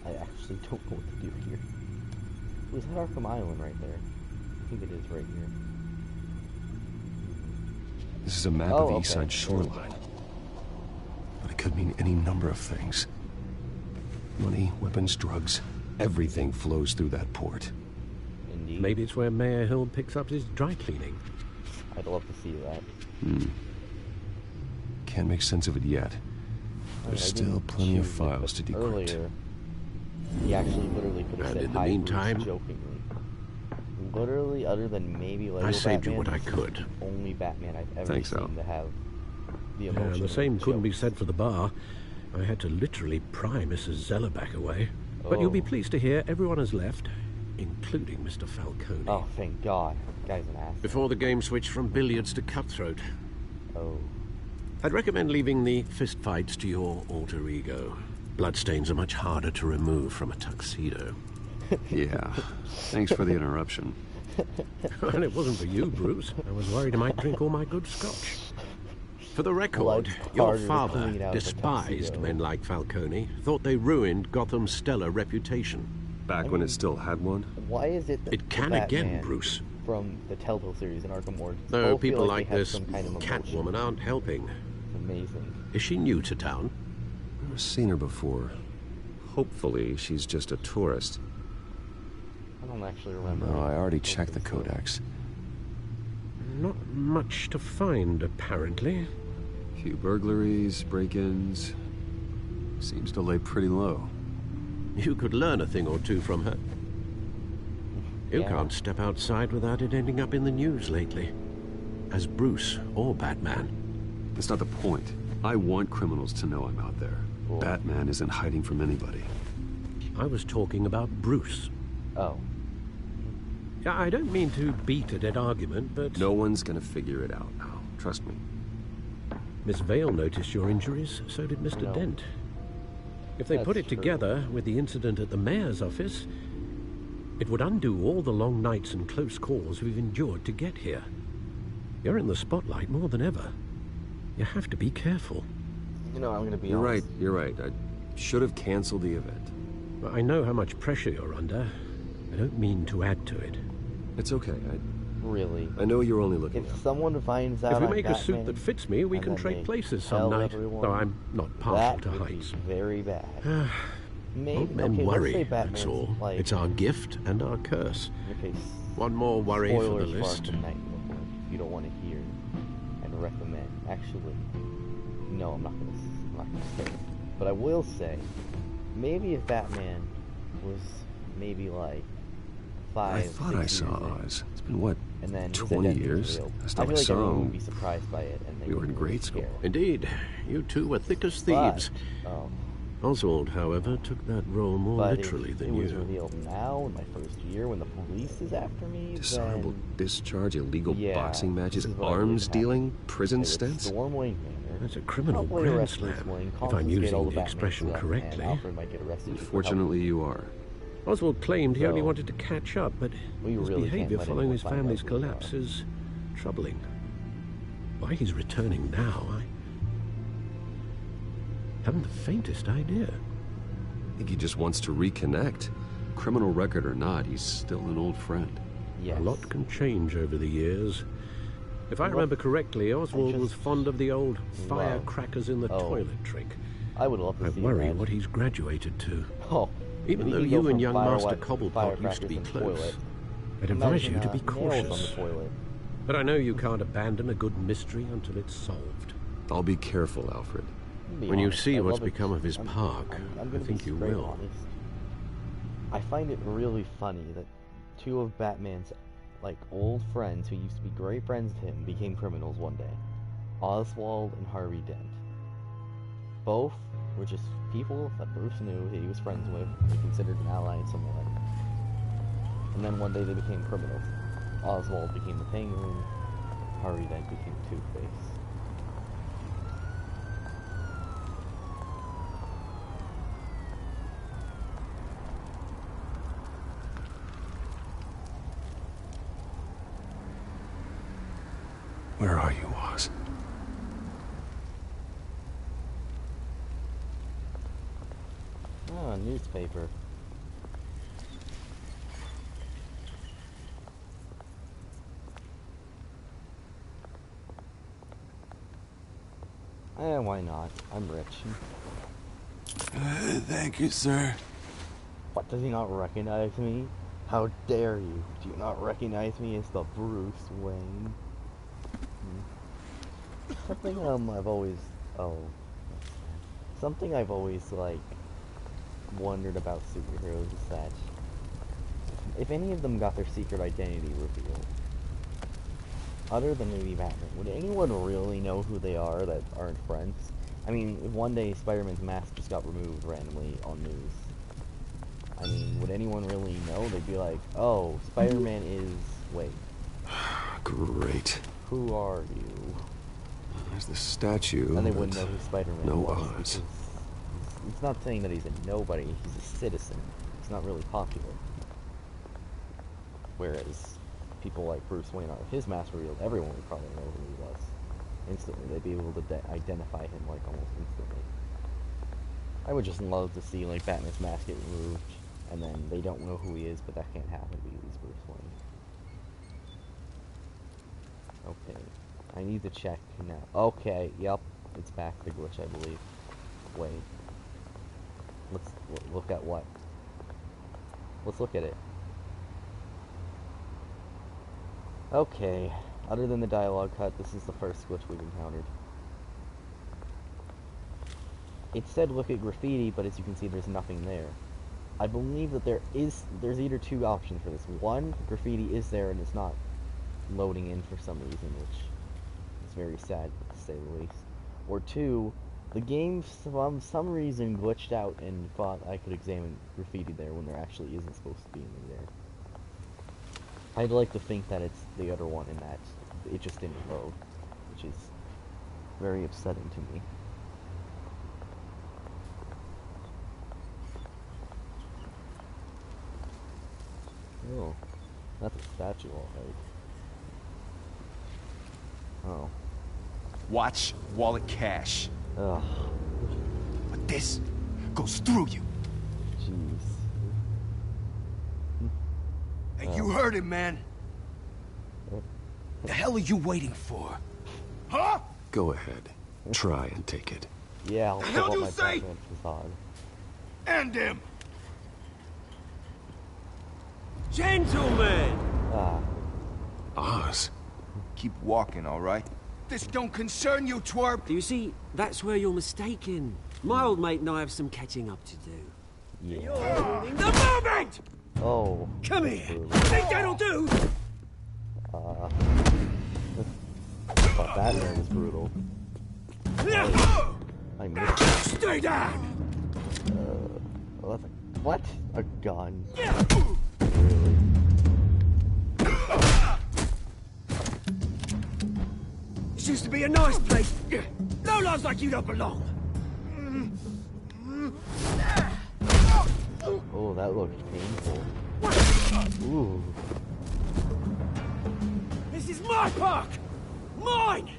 I actually don't know what to do here. Was that Arkham Island right there? I think it is right here. This is a map of the East Side shoreline. But it could mean any number of things. Money, weapons, drugs, everything flows through that port. Indeed. Maybe it's where Mayor Hill picks up his dry cleaning. I'd love to see that. Can't make sense of it yet. There's still plenty of files to decrypt. Earlier, he actually literally could have said in the hi meantime, jokingly. Literally, other than maybe Lego I saved Batman, you what I this is could. the only Batman I've ever Thanks, seen Al. to have the emotion. The same of couldn't be jokes. said for the bar. I had to literally pry Mrs. Zeller back away. But you'll be pleased to hear everyone has left, including Mr. Falcone. Oh, thank God. Guy's an ass. Before the game switched from billiards to cutthroat. Oh. I'd recommend leaving the fistfights to your alter ego. Bloodstains are much harder to remove from a tuxedo. Yeah. Thanks for the interruption. Well, it wasn't for you, Bruce. I was worried I might drink all my good scotch. For the record, your father despised men like Falcone, thought they ruined Gotham's stellar reputation. Back when it still had one? Why is it that It can the again, Batman Bruce. from the Telltale series in Arkham Origins Though all feel people they like have this some kind of emotion? Catwoman aren't helping. It's amazing. Is she new to town? Never seen her before. Hopefully, she's just a tourist. I don't actually remember. No, I already checked the codex. Not much to find, apparently. Few burglaries, break-ins. Seems to lay pretty low. You could learn a thing or two from her. You Yeah. can't step outside without it ending up in the news lately. As Bruce or Batman. That's not the point. I want criminals to know I'm out there. Cool. Batman isn't hiding from anybody. I was talking about Bruce. Oh. I don't mean to beat a dead argument, but... No one's gonna figure it out now. Trust me. Miss Vale noticed your injuries, so did Mr. No. Dent. If they put That's it true. together with the incident at the mayor's office, it would undo all the long nights and close calls we've endured to get here. You're in the spotlight more than ever. You have to be careful. You know, I'm going to be You're honest. right, you're right. I should have canceled the event. I know how much pressure you're under. I don't mean to add to it. It's okay. Really. I know you're only looking If out. someone finds out If we I'm make a suit Batman, that fits me, we and can then trade they places some tell night. everyone, Though I'm not partial to that would be heights. very bad. Maybe, Old men okay, worry, let's say that's Batman's all. like, It's our gift and our curse. okay, One more worry for the spoilers list. Arkham Knight before you don't want to hear and recommend. Actually, no, I'm not gonna say it. But I will say, maybe if Batman was maybe like 5, I thought 6 I saw years in, Oz. It's been, what, And then 20 years? Last I time feel I like saw everyone him, would be surprised by it, and they we were in wouldn't really grade school. care. Indeed, you two were thick as thieves. Oswald, however, took that role more literally than you. It was revealed now, in my first year, when the police is after me, Dishonorable discharge, illegal boxing matches, this is what arms happened. dealing, prison stints? Storm Wayne Manor. That's a criminal Probably grand arrest Bruce slam, Wayne, if I'm confiscate all using the Batman expression stuff, correctly. and Alfred might get arrested. Unfortunately, you are. Oswald claimed he only wanted to catch up, but his really behavior can't let following anyone his find family's out who we collapse is troubling. Why he's returning now, I haven't the faintest idea. I think he just wants to reconnect. Criminal record or not, he's still an old friend. A lot can change over the years. If I remember correctly, Oswald was fond of the old firecrackers in the toilet trick. I would love to see I worry that. what he's graduated to. Oh, Even though you and young Master Cobblepot used to be close, I'd advise you to be cautious. But I know you can't abandon a good mystery until it's solved. I'll be careful, Alfred. When you see what's become of his park, I think you will. Honest. I find it really funny that two of Batman's old friends who used to be great friends with him became criminals one day. Oswald and Harvey Dent. Both were just people that Bruce knew he was friends with, he considered an ally in some way. And then one day they became criminals. Oswald became the Penguin, Harvey Dent became Two-Face. Where are you, Oz? Oh, a newspaper. Why not? I'm rich. Thank you, sir. What, does he not recognize me? How dare you? Do you not recognize me as the Bruce Wayne? Something I've always wondered about superheroes is that if any of them got their secret identity revealed, other than maybe Batman, would anyone really know who they are that aren't friends? I mean, if one day Spider-Man's mask just got removed randomly on news, I mean, would anyone really know? They'd be like, oh, Spider-Man is... wait. Great. Who are you? There's the statue. And they wouldn't know who Spider-Man was. Odds. It's not saying that he's a nobody, he's a citizen. He's not really popular. Whereas people like Bruce Wayne, if his mask revealed, everyone would probably know who he was. Instantly, they'd be able to identify him almost instantly. I would just love to see Batman's mask get removed, and then they don't know who he is, but that can't happen because he's Bruce Wayne. Okay, I need to check now. Okay, yep, it's back to glitch, I believe. Wait. Let's look at what? Let's look at it. Okay, other than the dialogue cut, this is the first glitch we've encountered. It said look at graffiti, but as you can see there's nothing there. I believe that there's either two options for this. One, graffiti is there and it's not loading in for some reason, which is very sad to say the least. Or two, the game for some reason glitched out and thought I could examine graffiti there when there actually isn't supposed to be any there. I'd like to think that it's the other one and that it just didn't load, which is very upsetting to me. Oh, that's a statue, alright. Oh. Watch, wallet, cash. Ugh. But this goes through you. Jeez. And you heard it, man. The hell are you waiting for? Huh? Go ahead. Try and take it. Yeah, I'll The put hell up you my say? Batman facade. End him. Gentlemen! Oz. Keep walking, all right? This don't concern you, twerp. Do you see? That's where you're mistaken. My old mate and I have some catching up to do. Yeah. You're ruining the moment! Oh. Come here. Think that'll do? thought Batman was brutal. I missed it. Stay down! Oh, that's a, what? A gun. This used to be a nice place. No lives like you don't belong. Oh, that looked painful. Ooh. This is my park! Mine!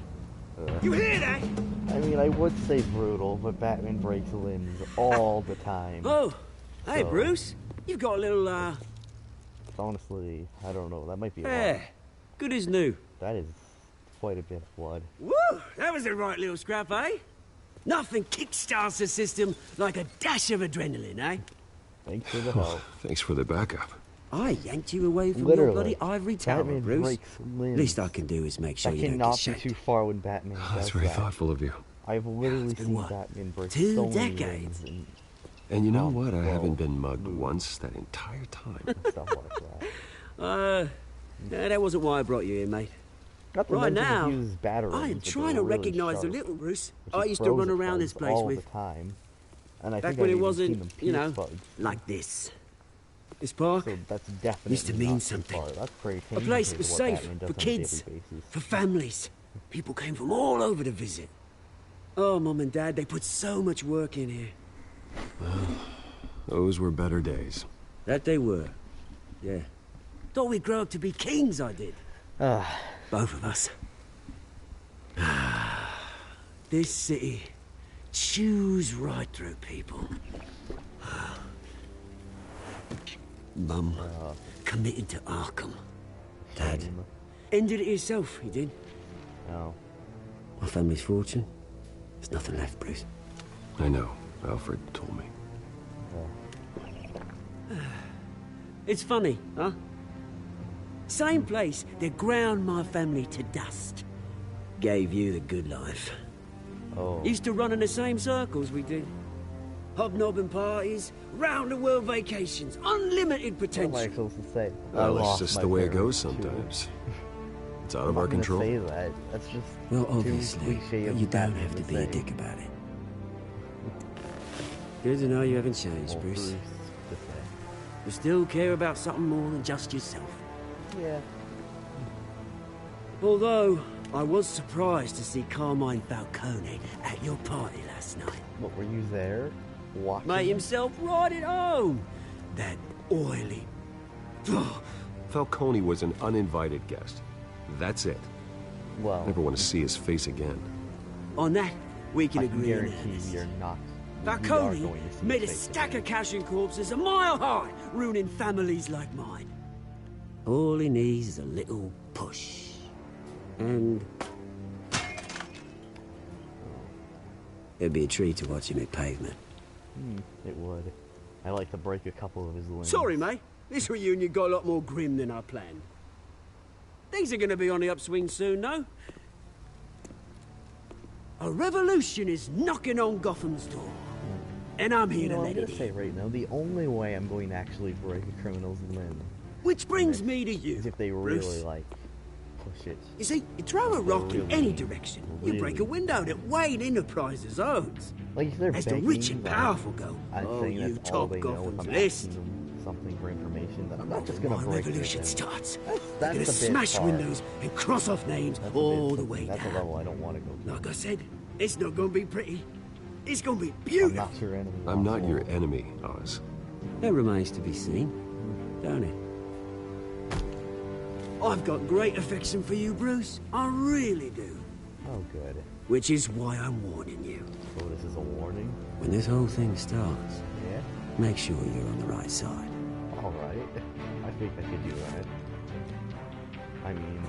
You hear that? I mean, I would say brutal, but Batman breaks limbs all the time. Oh, hey, So, Bruce. You've got a little, honestly, I don't know. That might be a Yeah, lot. good as new. That is quite a bit of blood. Woo! That was a right little scrap, eh? Nothing kickstarts the system like a dash of adrenaline, eh? Thanks for the help. Thanks for the backup. I yanked you away from Literally. your bloody ivory tower, Batman Bruce. breaks limbs. Least I can do is make sure That you don't cannot get be shanked. too far when Batman does That's very that. thoughtful of you. I've literally been seen what, Batman break 2 so many decades? limbs And you know what? I haven't been mugged once that entire time. and stuff like that. No, that wasn't why I brought you here, mate. Not to Right mention now, he uses batteries, I am but trying they're to really recognise the sharp, little Bruce which I he used to throws run at around this bugs place all with. the time. And I Back think when I've it even wasn't, seen them you know, pierce bugs. like this. This park So that's definitely used to mean not too something. far. That's pretty A place that was compared to safe what Batman does for on a kids, daily basis. for families. People came from all over to visit. Oh, Mum and Dad, they put so much work in here. Those were better days. That they were. Yeah. Thought we'd grow up to be kings, I did. Both of us. This city chews right through people. Mum committed to Arkham. Dad ended it himself, he did. No. My family's fortune. There's nothing left, Bruce. I know. Alfred told me. It's funny, huh? Same place that ground my family to dust. Gave you the good life. Oh. Used to run in the same circles we did. Hobnobbing parties, round-the-world vacations, unlimited potential. What am I supposed to say? Well, that's just the way it goes sometimes. It's out of our control. Say that. That's just Well, too obviously, cliche but of you don't Batman have to be a say. dick about it. Good to know you haven't changed, Well, Bruce. to say. You still care about something more than just yourself. Yeah. Although, I was surprised to see Carmine Falcone at your party last night. What, were you there? Watching? Made himself right at home. That oily... Falcone was an uninvited guest. That's it. Well, Never want to see his face again. On that, we can I can agree on guarantee this. you're not. we are Falcone going to see made a his face stack again. of cashing corpses a mile high, ruining families like mine. All he needs is a little push. And... it'd be a treat to watch him hit pavement. It would. I like to break a couple of his limbs. Sorry, mate. This reunion got a lot more grim than I planned. Things are gonna be on the upswing soon, no? A revolution is knocking on Gotham's door. And I'm here to I'm let gonna it say in. right now, the only way I'm going to actually break a criminal's limb Which brings me to is you, if they Bruce. really like push it. You see, you throw a rock in Really, any direction, you break a really- window that Wayne Enterprises owns. Like if they're As the begging, rich and like, powerful go, I'm oh, saying you that's all top they know. If Gotham's I'm list. asking them something for information, then I'm not just gonna My break their revolution limb. starts. That's They're gonna a bit smash far. windows and cross off names That's a all bit- the way That's a down. level I don't want to go to. Like I said, it's not gonna be pretty. It's gonna be I'm beautiful. not your enemy. I'm not your Oswald. enemy, Oz. That remains to be seen, don't it? I've got great affection for you, Bruce. I really do. Oh, good. Which is why I'm warning you. So this is a warning? When this whole thing starts, Yeah? make sure you're on the right side. Alright. I think I could do that. I mean,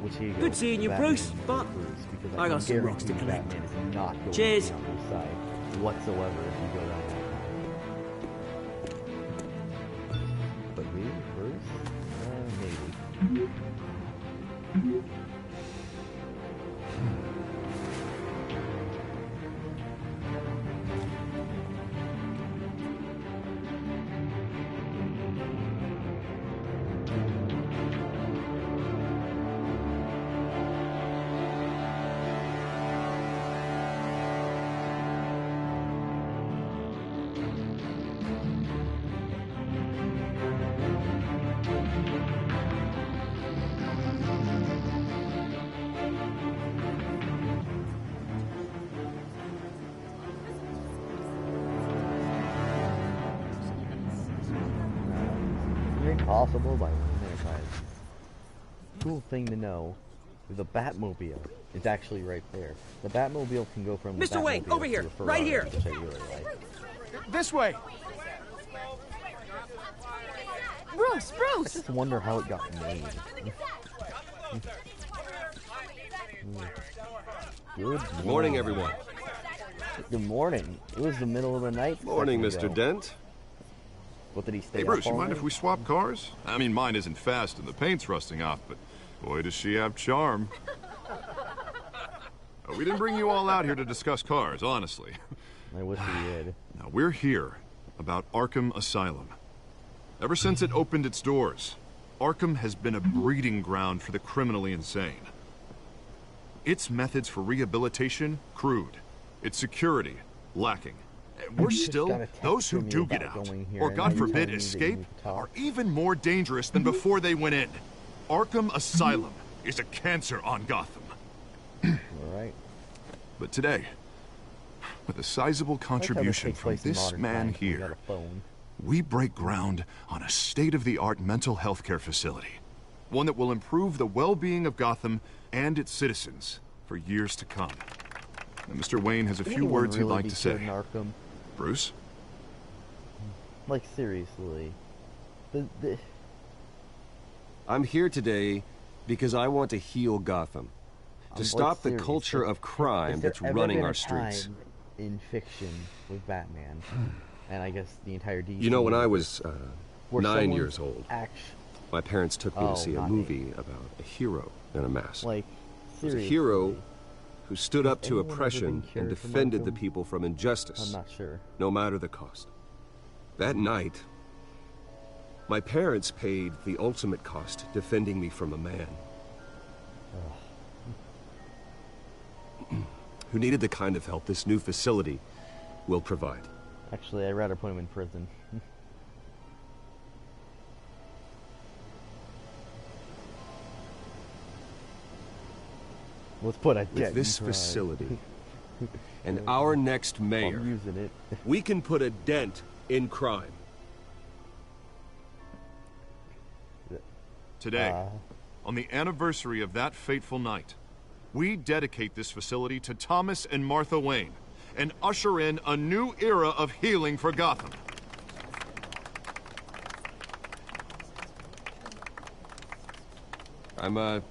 which you Good seeing you, Bruce, but because I got some rocks to guarantee collect. Batman is not going Cheers. to be on your side whatsoever if you go down that path. But me, Bruce? Maybe. possible by Wayne Enterprises. Cool thing to know. The Batmobile is actually right there. The Batmobile can go from the Mr. Wayne, over here, right here. Which I really like. This way. Bruce! I just wonder how it got made. Good morning, everyone. Good morning. It was the middle of the night. Morning, Mr. Dent. What did he stay Hey, Bruce, up you all mind night? if we swap cars? I mean, mine isn't fast and the paint's rusting off, but boy, does she have charm. We didn't bring you all out here to discuss cars, honestly. I wish we did. Now, we're here about Arkham Asylum. Ever since it opened its doors, Arkham has been a breeding ground for the criminally insane. Its methods for rehabilitation, crude. Its security, lacking. We're still, those who do get out, or God forbid escape, are even more dangerous than before they went in. Arkham Asylum is a cancer on Gotham. Alright. But today, with a sizable contribution from this man here, we break ground on a state-of-the-art mental health care facility. One that will improve the well-being of Gotham and its citizens for years to come. Now, Mr. Wayne has a few words he'd like to say. Bruce? Like, seriously. I'm here today because I want to heal Gotham. To stop the culture of crime that's running our streets. In fiction with Batman, and I guess the entire DC. You know, when I was 9 years old, my parents took me to see a movie about a hero in a mask. Like, it was a hero who stood up to oppression and defended the people from injustice. I'm not sure. No matter the cost. That night, my parents paid the ultimate cost defending me from a man who needed the kind of help this new facility will provide. Actually, I'd rather put him in prison. Let's put a With this facility and our next mayor, we can put a dent in crime. Today, on the anniversary of that fateful night, we dedicate this facility to Thomas and Martha Wayne and usher in a new era of healing for Gotham. I'm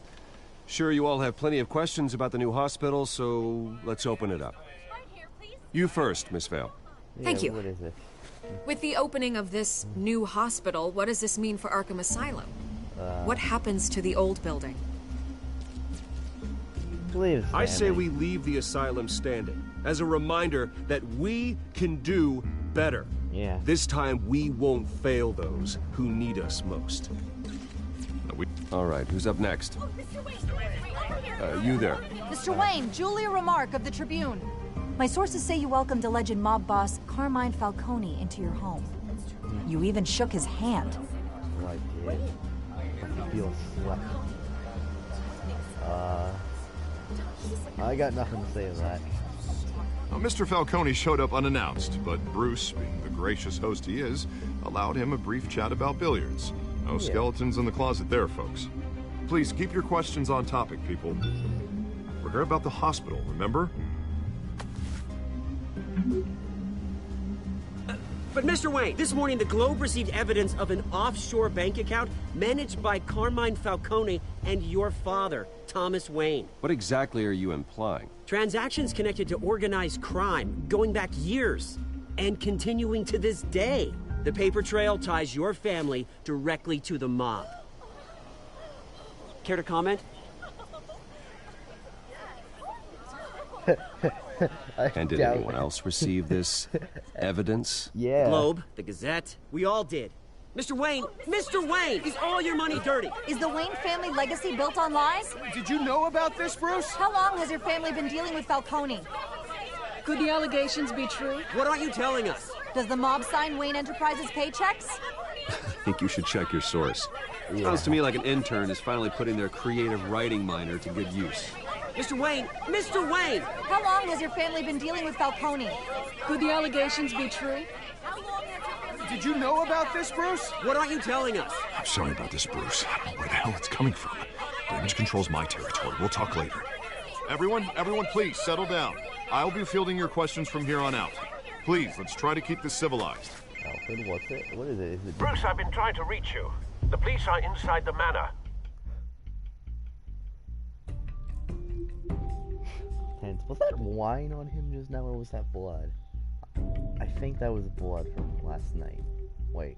sure you all have plenty of questions about the new hospital, so let's open it up. You first, Miss Vale. Thank you. What is it? With the opening of this new hospital, what does this mean for Arkham Asylum? What happens to the old building? I say we leave the asylum standing as a reminder that we can do better. Yeah. This time we won't fail those who need us most. All right, who's up next? You there. Mr. Wayne, Julia Remark of the Tribune. My sources say you welcomed alleged mob boss Carmine Falcone into your home. You even shook his hand. I did. I feel sweat. I got nothing to say to that. Now, Mr. Falcone showed up unannounced, but Bruce, being the gracious host he is, allowed him a brief chat about billiards. No skeletons in the closet there, folks. Please keep your questions on topic, people. We're here about the hospital, remember? But Mr. Wayne, this morning the Globe received evidence of an offshore bank account managed by Carmine Falcone and your father, Thomas Wayne. What exactly are you implying? Transactions connected to organized crime, going back years, and continuing to this day. The paper trail ties your family directly to the mob. Care to comment? And did anyone else receive this evidence? Yeah. Globe, the Gazette, we all did. Mr. Wayne, is all your money dirty? Is the Wayne family legacy built on lies? Did you know about this, Bruce? How long has your family been dealing with Falcone? Could the allegations be true? What aren't you telling us? Does the mob sign Wayne Enterprises paychecks? I think you should check your source. Sounds to me like an intern is finally putting their creative writing minor to good use. Mr. Wayne! How long has your family been dealing with Falcone? Could the allegations be true? Did you know about this, Bruce? What aren't you telling us? Sorry about this, Bruce. I don't know where the hell it's coming from. Damage control's my territory. We'll talk later. Everyone, please, settle down. I'll be fielding your questions from here on out. Please, let's try to keep this civilized. Alfred, what's it? What is it? Is it... Bruce, I've been trying to reach you. The police are inside the manor. Was that wine on him just now, or was that blood? I think that was blood from last night. Wait.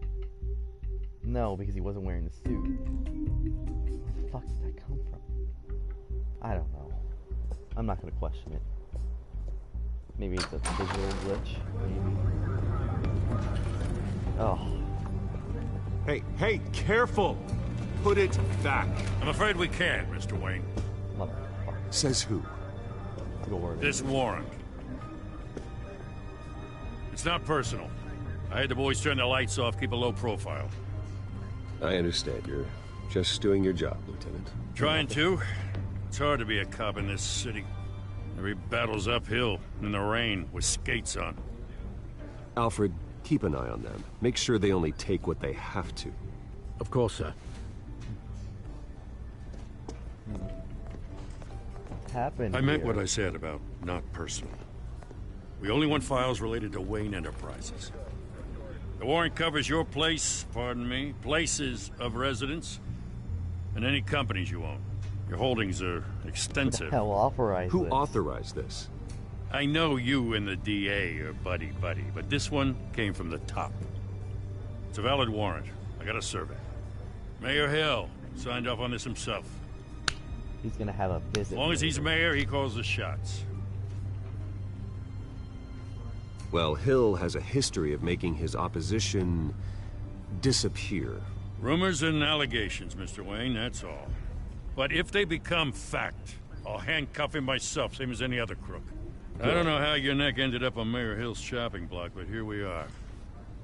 No, because he wasn't wearing the suit. Where the fuck did that come from? I don't know. I'm not gonna question it. Maybe it's a visual glitch. Maybe. Oh. Hey, careful! Put it back. I'm afraid we can't, Mr. Wayne. Says who? This warrant. It's not personal. I had the boys turn the lights off, keep a low profile. I understand. You're just doing your job, Lieutenant. Trying to. It's hard to be a cop in this city. Every battle's uphill, in the rain, with skates on. Alfred, keep an eye on them. Make sure they only take what they have to. Of course, sir. Happened I meant here? what I said about not personal. We only want files related to Wayne Enterprises. The warrant covers your place, pardon me, places of residence, and any companies you own. Your holdings are extensive. Who authorized Who this? authorized this? I know you and the DA are buddy-buddy, but this one came from the top. It's a valid warrant. I got a survey. Mayor Hill signed off on this himself. He's gonna have a visit. As long as he's mayor, he calls the shots. Well, Hill has a history of making his opposition disappear. Rumors and allegations, Mr. Wayne, that's all. But if they become fact, I'll handcuff him myself, same as any other crook. I don't know how your neck ended up on Mayor Hill's shopping block, but here we are.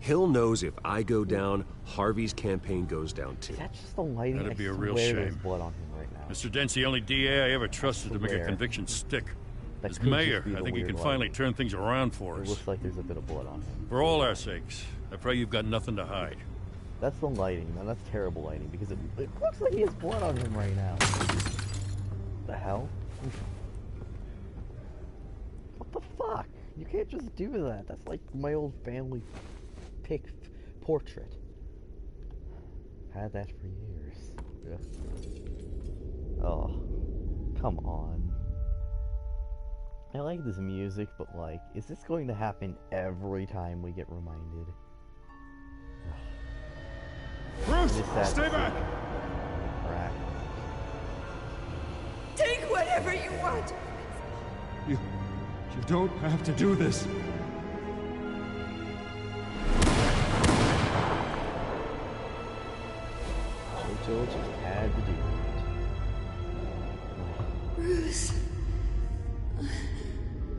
Hill knows if I go down, Harvey's campaign goes down too. That's just the lighting. That'd be a real There's shame. blood on him right now. Mr. Dent's the only DA I ever trusted to make a conviction stick. As mayor, I think he can finally turn things around for us. It looks like there's a bit of blood on him. For all our sakes, I pray you've got nothing to hide. That's the lighting, man. That's terrible lighting, because it looks like he has blood on him right now. The hell? What the fuck? You can't just do that. That's like my old family portrait. Had that for years. Ugh. Oh, come on. I like this music, but like, is this going to happen every time we get reminded? Bruce, stay back! Take whatever you want! You don't have to do this. Rachel just had to do it. Bruce.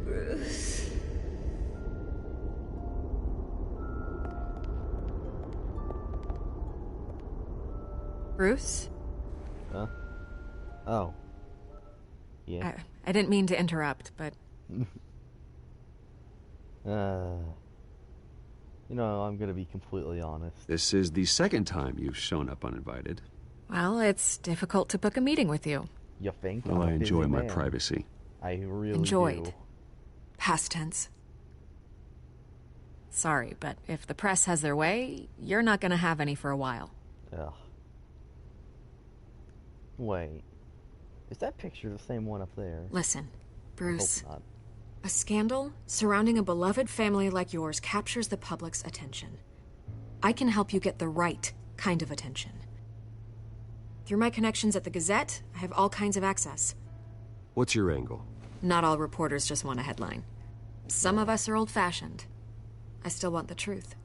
Bruce. Bruce? Huh? Oh. Yeah. I didn't mean to interrupt, but... You know, I'm gonna be completely honest. This is the second time you've shown up uninvited. Well, it's difficult to book a meeting with you. You think? Well, I enjoy my privacy. I really Enjoyed. do. Past tense. Sorry, but if the press has their way, you're not gonna have any for a while. Ugh. Wait. Is that picture the same one up there? Listen, Bruce. I hope not. A scandal surrounding a beloved family like yours captures the public's attention. I can help you get the right kind of attention. Through my connections at the Gazette, I have all kinds of access. What's your angle? Not all reporters just want a headline. Some of us are old-fashioned. I still want the truth.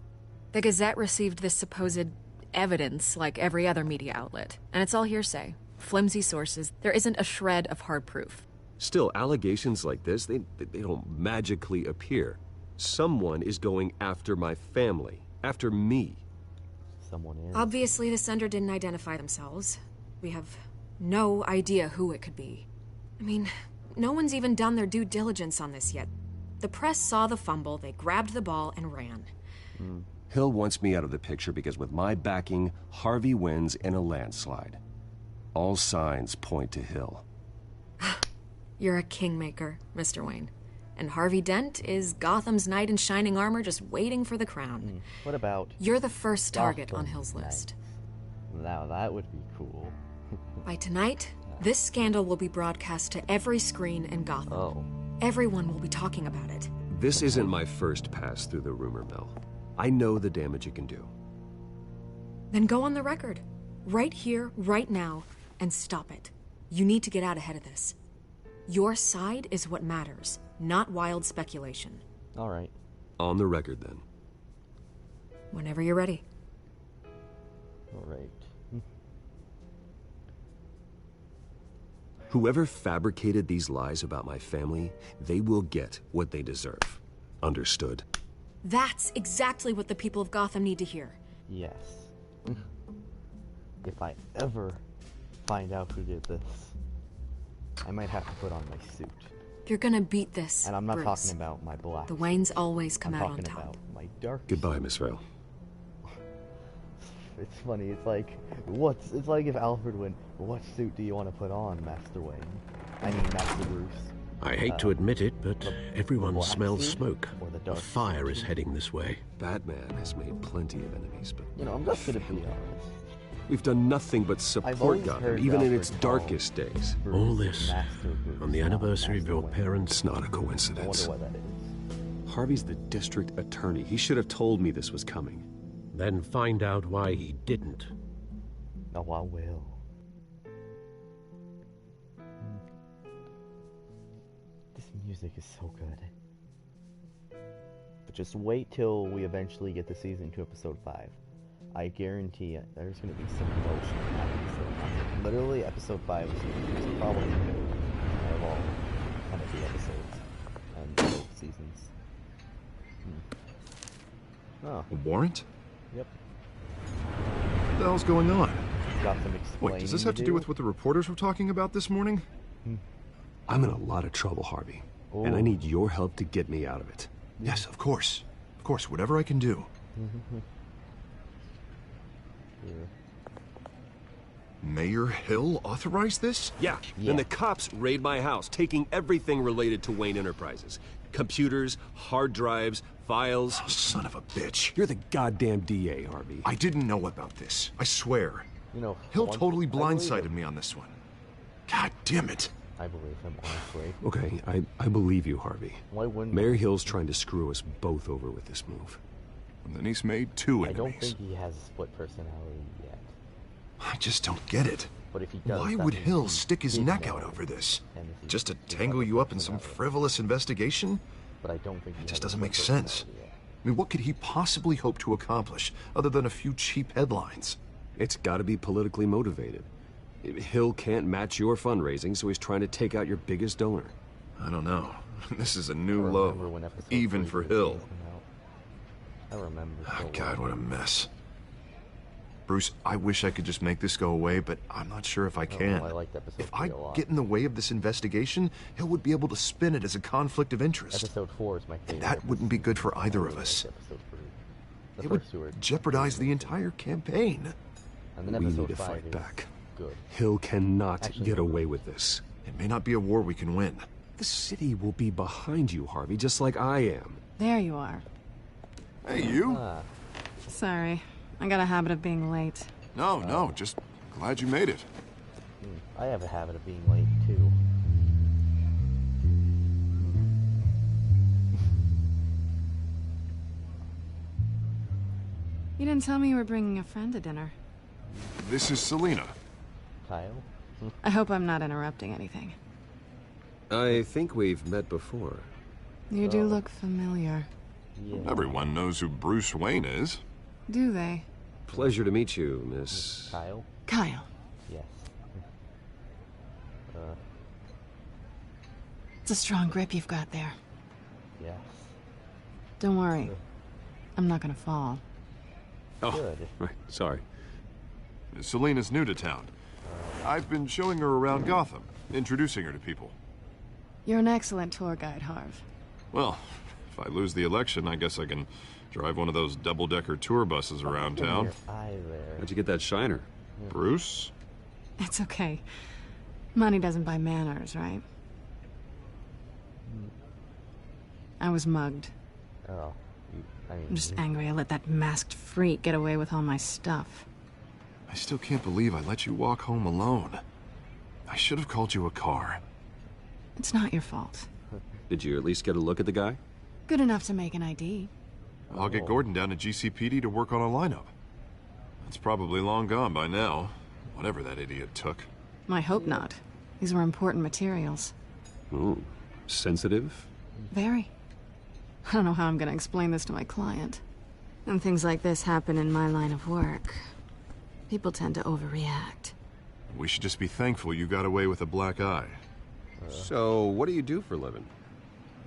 The Gazette received this supposed evidence like every other media outlet, and it's all hearsay. Flimsy sources. There isn't a shred of hard proof. Still, allegations like this, they don't magically appear. Someone is going after my family, after me. Someone is. Obviously, the sender didn't identify themselves. We have no idea who it could be. I mean, no one's even done their due diligence on this yet. The press saw the fumble, they grabbed the ball and ran. Hill wants me out of the picture because with my backing, Harvey wins in a landslide. All signs point to Hill. You're a kingmaker, Mr. Wayne. And Harvey Dent is Gotham's knight in shining armor just waiting for the crown. What about... You're the first target on Hill's list. Now that would be cool. By tonight, this scandal will be broadcast to every screen in Gotham. Oh. Everyone will be talking about it. This isn't my first pass through the rumor mill. I know the damage it can do. Then go on the record. Right here, right now, and stop it. You need to get out ahead of this. Your side is what matters, not wild speculation. All right. On the record, then. Whenever you're ready. All right. Whoever fabricated these lies about my family, they will get what they deserve. Understood? That's exactly what the people of Gotham need to hear. Yes. If I ever find out who did this, I might have to put on my suit. You're gonna beat this, And I'm not Bruce. talking about my black The Waynes always come I'm out on talking top. about my dark Goodbye, Miss Vale. It's funny, it's like if Alfred went, what suit do you want to put on, Master Wayne? I mean, Master Bruce. I hate to admit it, but everyone black smells suit smoke. or the A dark fire is heading this way. Batman has made plenty of enemies, but... You know, I'm just gonna be honest. We've done nothing but I've support always Gotham, heard even in Alfred its call darkest days. Bruce All this Master Bruce, on the not anniversary of Master your Wayne. It's parents' not a I coincidence. wonder what that is. Harvey's the district attorney. He should have told me this was coming. Then find out why he didn't. Oh, I will. This music is so good. But just wait till we eventually get to Season 2, Episode 5. I guarantee it, there's going to be some emotion in that episode. Literally, Episode 5 is probably my favorite out of all kind of the episodes and both seasons. Oh. A warrant? Yep. What the hell's going on? Got some explaining. Wait, does this have to do with what the reporters were talking about this morning? I'm in a lot of trouble, Harvey. And I need your help to get me out of it. Yes, of course. Of course, whatever I can do. Mayor Hill authorized this? Yeah. Then the cops raid my house, taking everything related to Wayne Enterprises. Computers, hard drives, files. Oh, son of a bitch. You're the goddamn DA, Harvey. I didn't know about this. I swear. You know, Hill totally blindsided me on this one. God damn it. I believe him, honestly. Okay, I believe you, Harvey. Why wouldn't Mayor Hill's trying to screw us both over with this move. And then he's made two I enemies. don't think he has a split personality yet. I just don't get it. But if he does, Why that would means Hill he stick his did neck know. out over this? And this is- Just to he's tangle got you a up in some personality. frivolous investigation? But I don't think he It just has a doesn't make split sense. personality yet. I mean, what could he possibly hope to accomplish other than a few cheap headlines? It's gotta be politically motivated. Hill can't match your fundraising, so he's trying to take out your biggest donor. I don't know. This is a new I remember low, when episode even 3 for was Hill. coming out. I remember. Oh, so God, well. what a mess. Bruce, I wish I could just make this go away, but I'm not sure if I can. I liked episode If 3 I a lot. get in the way of this investigation, Hill would be able to spin it as a conflict of interest. Episode 4 is my favorite. And that wouldn't be good for either of us. Episode 3. The It would first two are jeopardize the entire campaign. And then We episode need to 5 fight is back. good. Hill cannot Actually, get no. away with this. It may not be a war we can win. The city will be behind you, Harvey, just like I am. There you are. Hey, you? Ah, Sorry. I got a habit of being late. No, just glad you made it. I have a habit of being late too. You didn't tell me you were bringing a friend to dinner. This is Selina. Kyle? I hope I'm not interrupting anything. I think we've met before. You do look familiar. Yeah. Everyone knows who Bruce Wayne is. Do they? Pleasure to meet you, Miss... Kyle? Kyle. Yes. It's a strong grip you've got there. Yes. Don't worry. I'm not gonna fall. Oh, Good. right, sorry. Selina's new to town. I've been showing her around Gotham, introducing her to people. You're an excellent tour guide, Harv. Well, If I lose the election, I guess I can drive one of those double-decker tour buses around town. How'd you get that shiner? Bruce? It's okay. Money doesn't buy manners, right? I was mugged. Oh. I'm just angry I let that masked freak get away with all my stuff. I still can't believe I let you walk home alone. I should have called you a car. It's not your fault. Did you at least get a look at the guy? Good enough to make an ID. I'll get Gordon down to GCPD to work on a lineup. It's probably long gone by now, whatever that idiot took. I hope not. These were important materials. Ooh, sensitive? Very. I don't know how I'm gonna explain this to my client. When things like this happen in my line of work, people tend to overreact. We should just be thankful you got away with a black eye. So, what do you do for a living?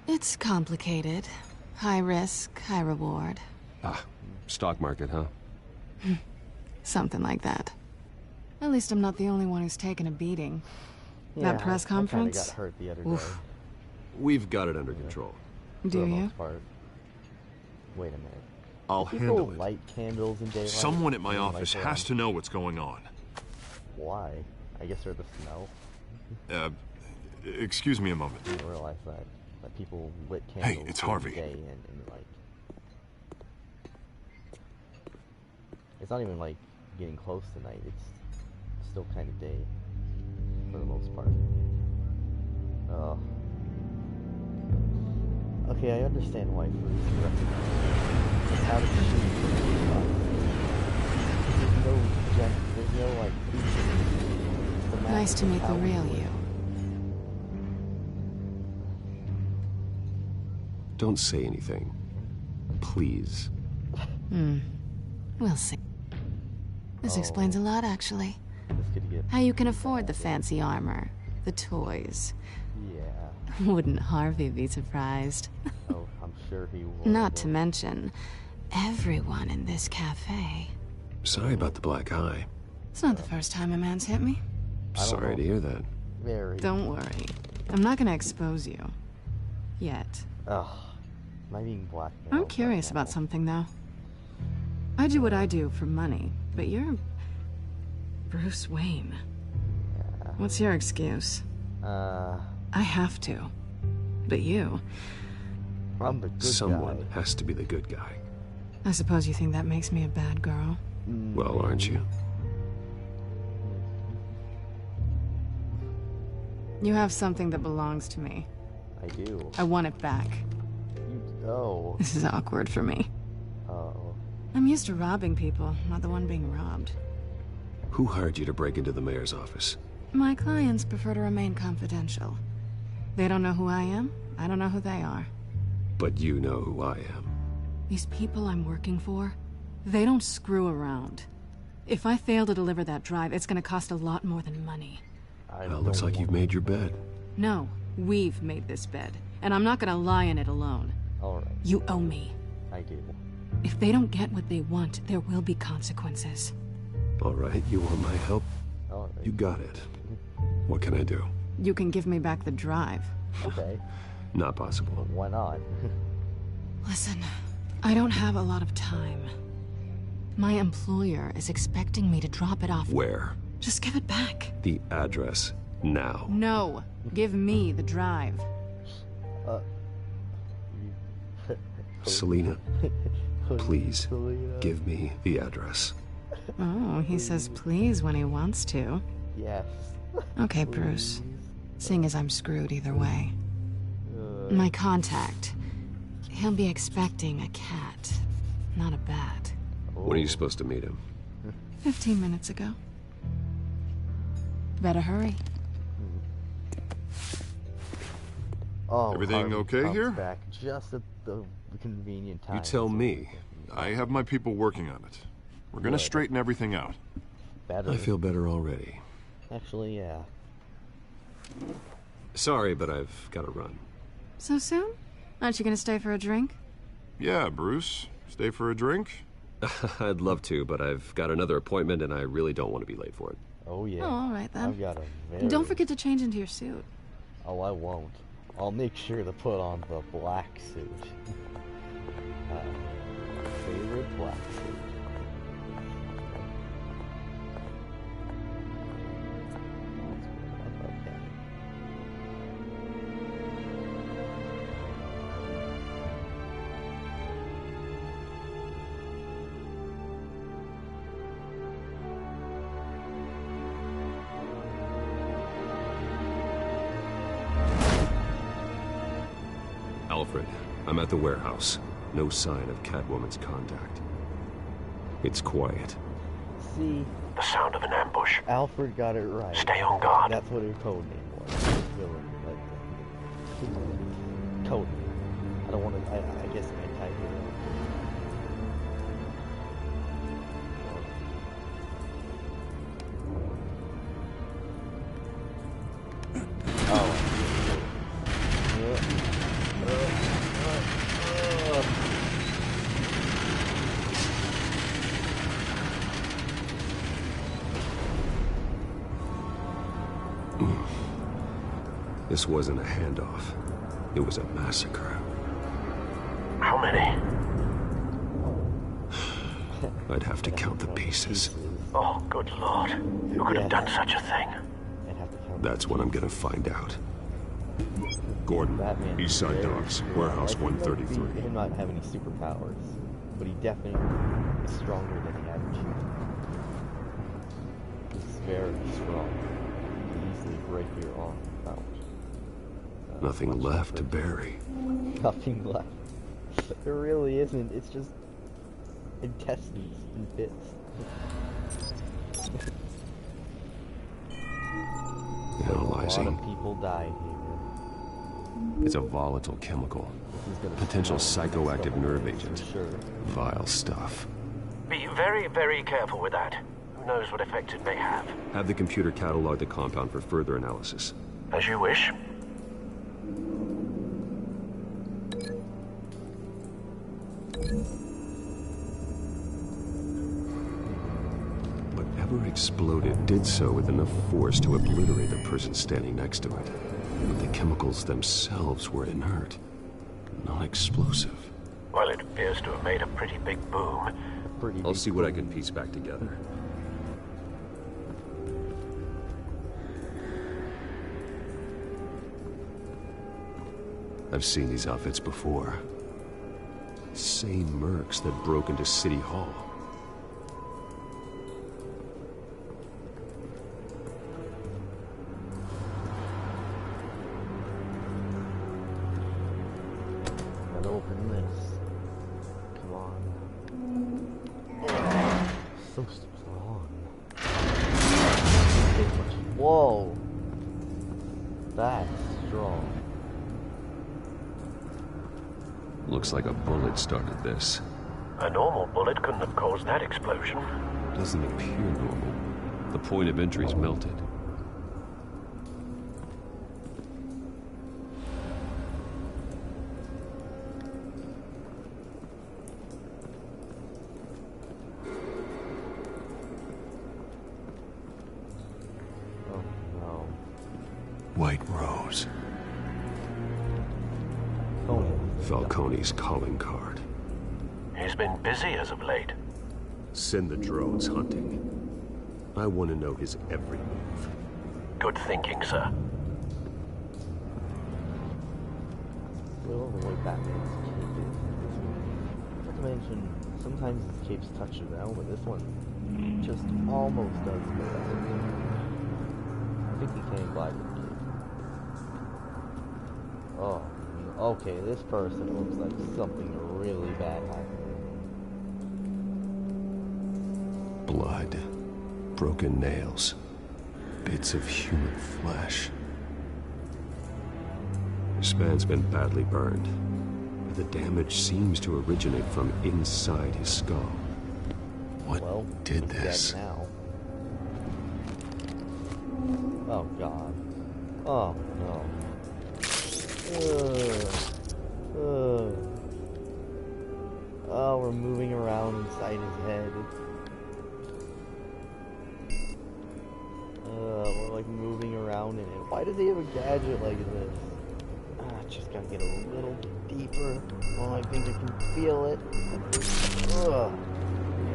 It's complicated. High risk, high reward. Ah, stock market, huh? Something like that. At least I'm not the only one who's taken a beating. Yeah, that press I conference? got hurt the other Oof. We've got it under control. Do you? Wait a minute. I'll Do handle people it. light candles in daylight? Someone at my Like office around- has to know what's going on. Why? I guess they're the smell. Excuse me a moment. I didn't realize that people lit candles. Hey, it's during the Harvey. Day and like, it's not even like getting close to night. It's still kind of day for the most part. Oh. Okay, I understand why Bruce recognized how to shoot. There's no like. Nice to meet the real you. Don't say anything. Please. We'll see. This explains a lot, actually. How you can afford the fancy armor, the toys. Yeah. Wouldn't Harvey be surprised? Oh, I'm sure he will. Not to mention, everyone in this cafe. Sorry about the black eye. It's not the first time a man's hit me. Sorry to hear that. Very. Don't worry. I'm not gonna expose you. Yet. Ugh. Am I being blackmailed? I'm curious about something, though. I do what I do for money, but you're Bruce Wayne. Yeah. What's your excuse? I have to. But you... I'm the good Someone guy. has to be the good guy. I suppose you think that makes me a bad girl? Well, aren't you? You have something that belongs to me. I do. I want it back. Oh. This is awkward for me. Oh. I'm used to robbing people, not the one being robbed. Who hired you to break into the mayor's office? My clients prefer to remain confidential. They don't know who I am. I don't know who they are. But you know who I am. These people I'm working for, they don't screw around. If I fail to deliver that drive, it's gonna cost a lot more than money. Well, looks like you've made your bed. No, we've made this bed, and I'm not gonna lie in it alone. Alright. You owe me. I do. If they don't get what they want, there will be consequences. All right, you want my help? Alright. You got it. What can I do? You can give me back the drive. Okay. Not possible. Why not? Listen, I don't have a lot of time. My employer is expecting me to drop it off. Where? Just give it back. The address, now. No, give me the drive. Selena, please, give me the address. Oh, he says please when he wants to. Yes. Okay, Bruce. Seeing as I'm screwed either way. My contact. He'll be expecting a cat, not a bat. When are you supposed to meet him? 15 minutes ago. Better hurry. Oh, Everything Harvey okay comes here? Back just at the convenient time. You tell me. I have my people working on it. We're gonna Good. straighten everything out. Better. I feel better already. Actually, yeah. Sorry, but I've got to run. So soon? Aren't you gonna stay for a drink? Yeah, Bruce. Stay for a drink? I'd love to, but I've got another appointment and I really don't want to be late for it. Oh, yeah. Oh, all right then. I've got a very... Don't forget to change into your suit. Oh, I won't. I'll make sure to put on the black suit. Favorite black suit. Alfred, I'm at the warehouse. No sign of Catwoman's contact. It's quiet. See? The sound of an ambush. Alfred got it right. Stay on guard. That's what her code name was. Villain, code name. I don't want to, I guess anti-hero. This wasn't a handoff. It was a massacre. How many? I'd have to count the pieces. Oh, good lord. Who could have done such a thing? That's what I'm gonna find out. Gordon, Eastside Docks, Warehouse 133. He did not have any superpowers, but he definitely is stronger than the average human. He's very strong. He can easily break your arm out. Nothing left to bury. Nothing left. There really isn't. It's just intestines and bits. Analyzing. A lot of people died here. It's a volatile chemical. Potential psychoactive nerve agent. Vile stuff. Be very, very careful with that. Who knows what effect it may have. Have the computer catalog the compound for further analysis. As you wish. Whatever exploded did so with enough force to obliterate the person standing next to it. But the chemicals themselves were inert, non-explosive. Well, it appears to have made a pretty big boom. I'll see what I can piece back together. I've seen these outfits before. Same mercs that broke into City Hall. Gotta open this. Come on. So strong. Whoa! That's strong. Looks like a bullet started this. A normal bullet couldn't have caused that explosion. Doesn't appear normal. The point of entry's melted. Oh no. White Rose. Falcone's calling card. He's been busy as of late. Send the drones hunting. I want to know his every move. Good thinking, sir. Well, the way Batman's cape is. Not to mention, sometimes his capes touch the ground, but this one just almost does go out. I think he can glide with the cape. Oh. Okay, this person looks like something really bad happened. Blood, broken nails, bits of human flesh. This man's been badly burned, but the damage seems to originate from inside his skull. What did this? Dead now. Oh God. Oh no. Oh, we're moving around inside his head. We're like moving around in it. Why does he have a gadget like this? just gotta get a little deeper. Oh, I think I can feel it. Ugh.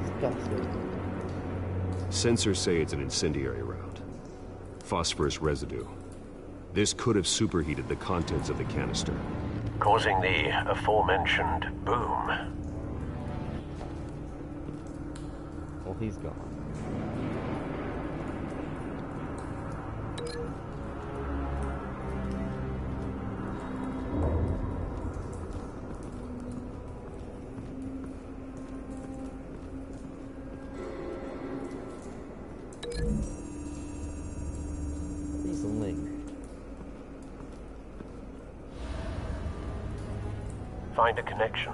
Disgusting. Sensors say it's an incendiary round. Phosphorus residue. This could have superheated the contents of the canister, causing the aforementioned boom. Well, he's gone. He's a link. Find a connection.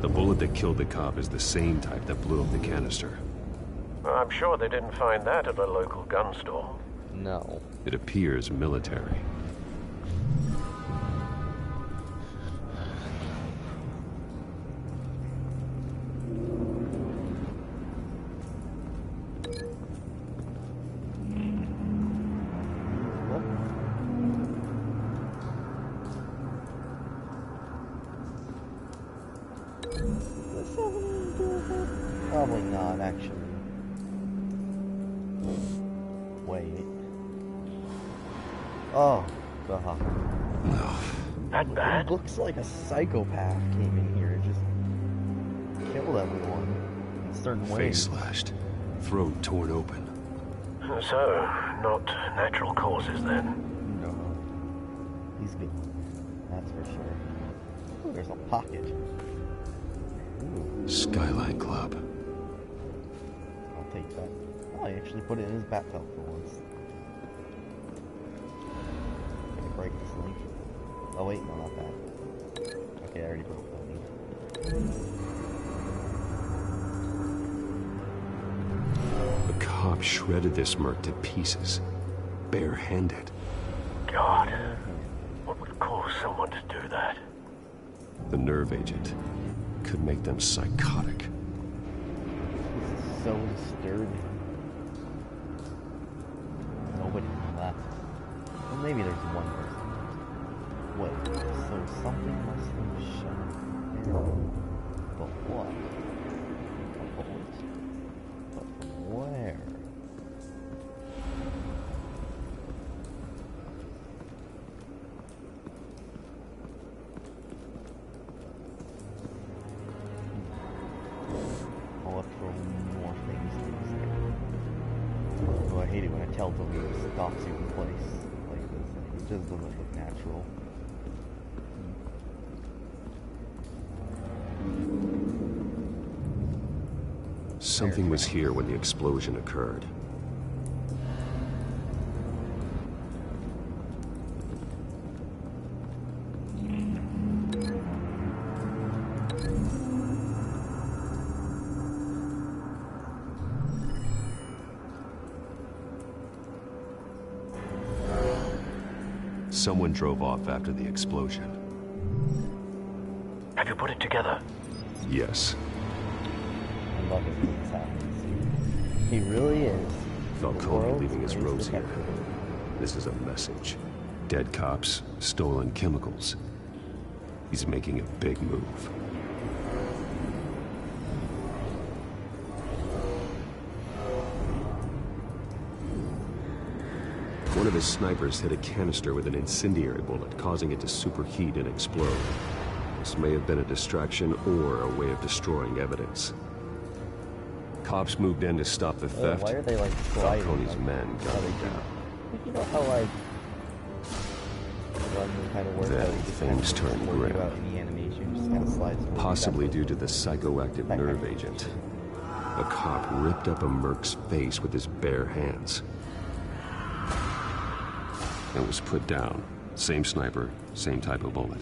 The bullet that killed the cop is the same type that blew up the canister. I'm sure they didn't find that at a local gun store. No. It appears military. Probably not, actually. Wait. Oh, God. No. That bad? It looks like a psychopath came in here and just killed everyone in a certain way. Face slashed. Throat torn open. So, not natural causes then? No. He's good. That's for sure. Ooh, there's a pocket. Ooh. Skyline Club. I'll take that. Oh, he actually put it in his bathtub for once. Can I break this link? Oh wait, no, not that. Okay, I already broke that link. The cop shredded this merc to pieces. Barehanded. God. What would cause someone to do that? The nerve agent could make them psychotic. This is so disturbing. Nobody left. Well, maybe there's one person. Wait, so something must have shown here. But what? A bullet? But from where? I'll look for more things there. Oh, I hate it when a telltale game stops you in place like this. It just doesn't look natural. Something was here when the explosion occurred. Someone drove off after the explosion. Have you put it together? Yes. I love it when this happens. He really is. Falcone leaving his rose here. This is a message. Dead cops, stolen chemicals. He's making a big move. One of his snipers hit a canister with an incendiary bullet, causing it to superheat and explode. This may have been a distraction or a way of destroying evidence. Cops moved in to stop the theft. Why are they like sliding? Falcone's men got them down. You know how like kind of works Then out, things turned grim. Any animation just kind of slides Possibly due to the psychoactive nerve agent. A cop ripped up a merc's face with his bare hands. And was put down. Same sniper, same type of bullet.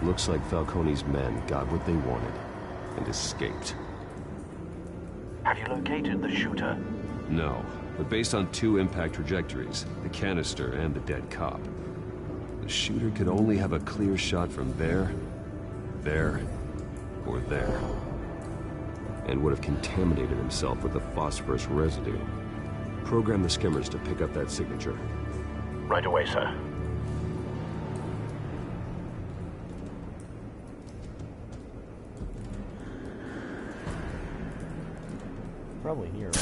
Looks like Falcone's men got what they wanted and escaped. Have you located the shooter? No, but based on two impact trajectories, the canister and the dead cop, the shooter could only have a clear shot from there, or there, and would have contaminated himself with the phosphorus residue. Program the skimmers to pick up that signature. Right away, sir. Probably here, right?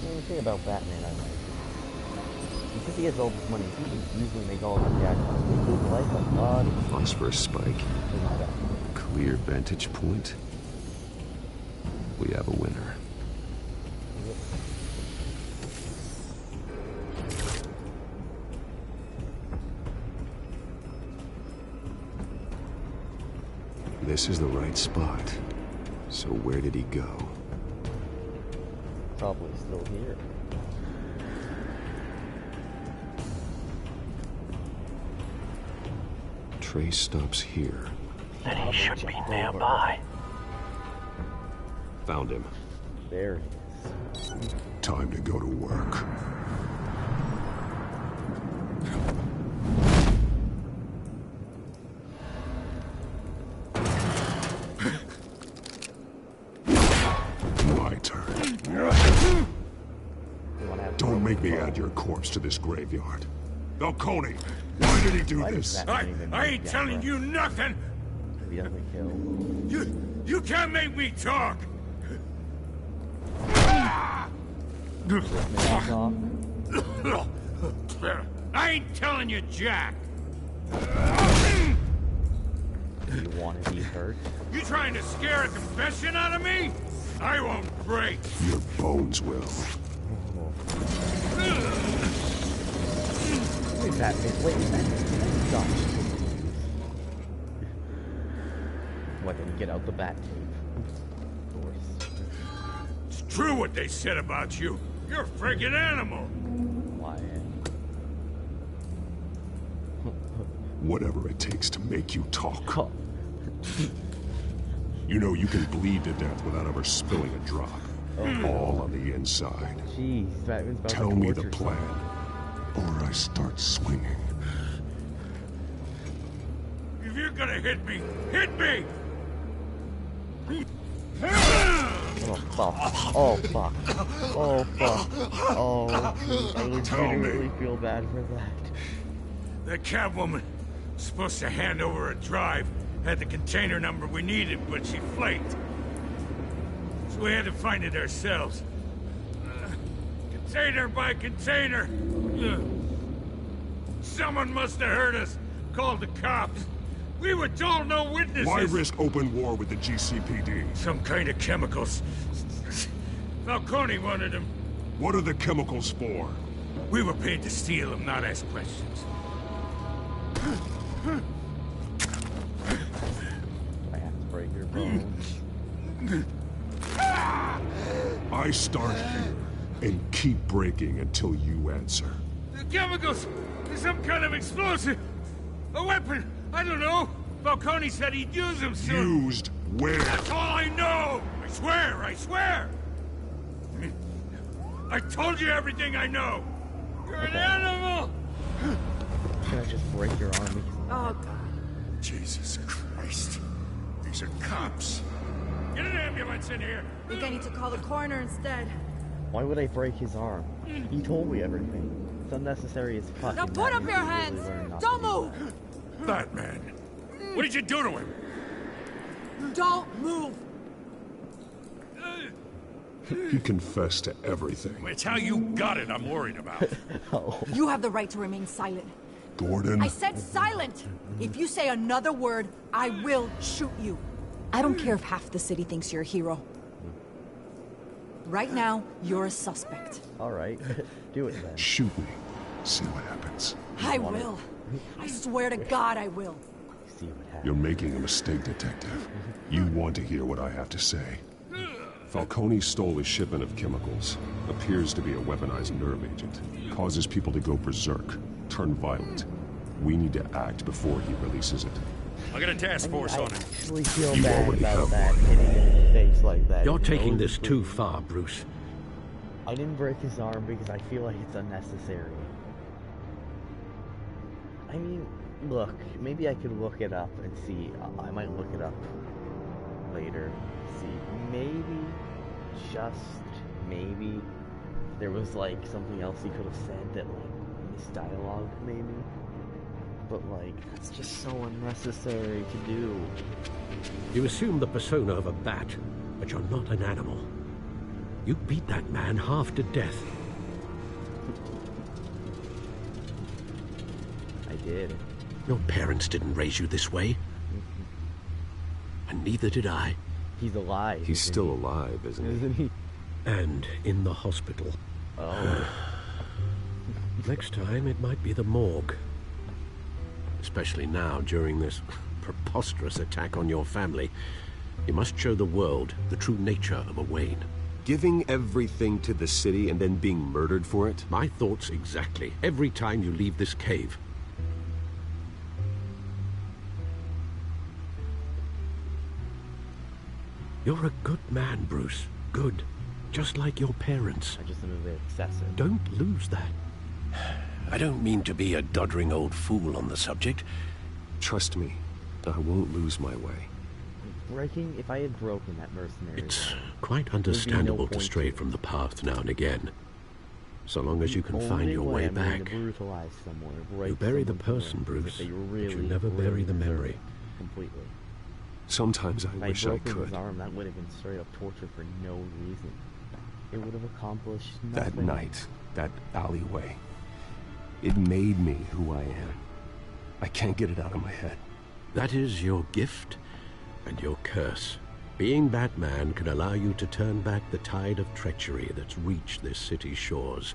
The thing about Batman, I like, because he has all this money, he can usually make all the jackpots. Make his life a lot of Phosphorus spike. Clear vantage point. We have a winner. This is the right spot. So where did he go? Probably still here. Trace stops here. Then he should be nearby. Found him. There he is. Time to go to work. My turn. Don't make me add your corpse to this graveyard. Falcone, why did he do this? I ain't telling you nothing! You can't make me talk! I ain't telling you, Jack! You want to be hurt? You trying to scare a confession out of me? I won't break! Your bones will. Wait, Batman. Stop. What, did he get out the bat tape? Of course. It's true what they said about you. You're a friggin' animal. Why? Whatever it takes to make you talk. You know you can bleed to death without ever spilling a drop. All on the inside. Jeez, Batman's about Tell to me the torture plan, or I start swinging. If you're gonna hit me, hit me! Oh fuck. Oh fuck. Oh fuck. Oh, I legitimately feel bad for that. The Catwoman, supposed to hand over a drive, had the container number we needed, but she flaked. So we had to find it ourselves. Container by container. Someone must have heard us. Called the cops. We were told no witnesses. Why risk open war with the GCPD? Some kind of chemicals. Falcone wanted them. What are the chemicals for? We were paid to steal them, not ask questions. I have to break your bones. I start here and keep breaking until you answer. The chemicals! Some kind of explosive! A weapon! I don't know! Falcone said he'd use them soon! Used where? That's all I know! I swear! I swear! I told you everything I know! You're an animal! Can I just break your arm? Oh, God. Jesus Christ. These are cops. Get an ambulance in here! I think I need to call the coroner instead. Why would I break his arm? He told me everything. It's unnecessary as fuck. Now put up your hands! Don't move! Batman, what did you do to him? Don't move! He confessed to everything. It's how you got it I'm worried about. You have the right to remain silent. Gordon? I said silent! If you say another word, I will shoot you. I don't care if half the city thinks you're a hero. Right now, you're a suspect. Alright, do it then. Shoot me. See what happens. I will. I swear to God I will. See what happens. You're making a mistake, Detective. You want to hear what I have to say. Falcone stole a shipment of chemicals. Appears to be a weaponized nerve agent. Causes people to go berserk, turn violent. We need to act before he releases it. I got a task force on it. I actually feel bad about that, hitting him in the face like that. You're taking this too far, Bruce. I didn't break his arm because I feel like it's unnecessary. I mean, look, maybe I could look it up and see. I might look it up later. See, maybe, just maybe, there was like something else he could have said that like misdialogue, maybe. But like, that's just so unnecessary to do. You assume the persona of a bat, but you're not an animal. You beat that man half to death. I did. Your parents didn't raise you this way. And neither did I. He's alive. He's still alive, isn't he? And in the hospital. Oh. Next time, it might be the morgue. Especially now, during this preposterous attack on your family. You must show the world the true nature of a Wayne. Giving everything to the city and then being murdered for it? My thoughts exactly. Every time you leave this cave. You're a good man, Bruce. Good. Just like your parents. I just am a bit excessive. Don't lose that. I don't mean to be a doddering old fool on the subject. Trust me, I won't lose my way. If I had broken that mercenary... It's quite understandable to stray from the path now and again. So long as you can find your way back. You bury the person, Bruce, but you never bury the memory. Completely. Sometimes I wish I could. His arm, that would have been straight up torture for no reason. It would have accomplished nothing. That night, that alleyway, it made me who I am. I can't get it out of my head. That is your gift and your curse. Being Batman can allow you to turn back the tide of treachery that's reached this city's shores,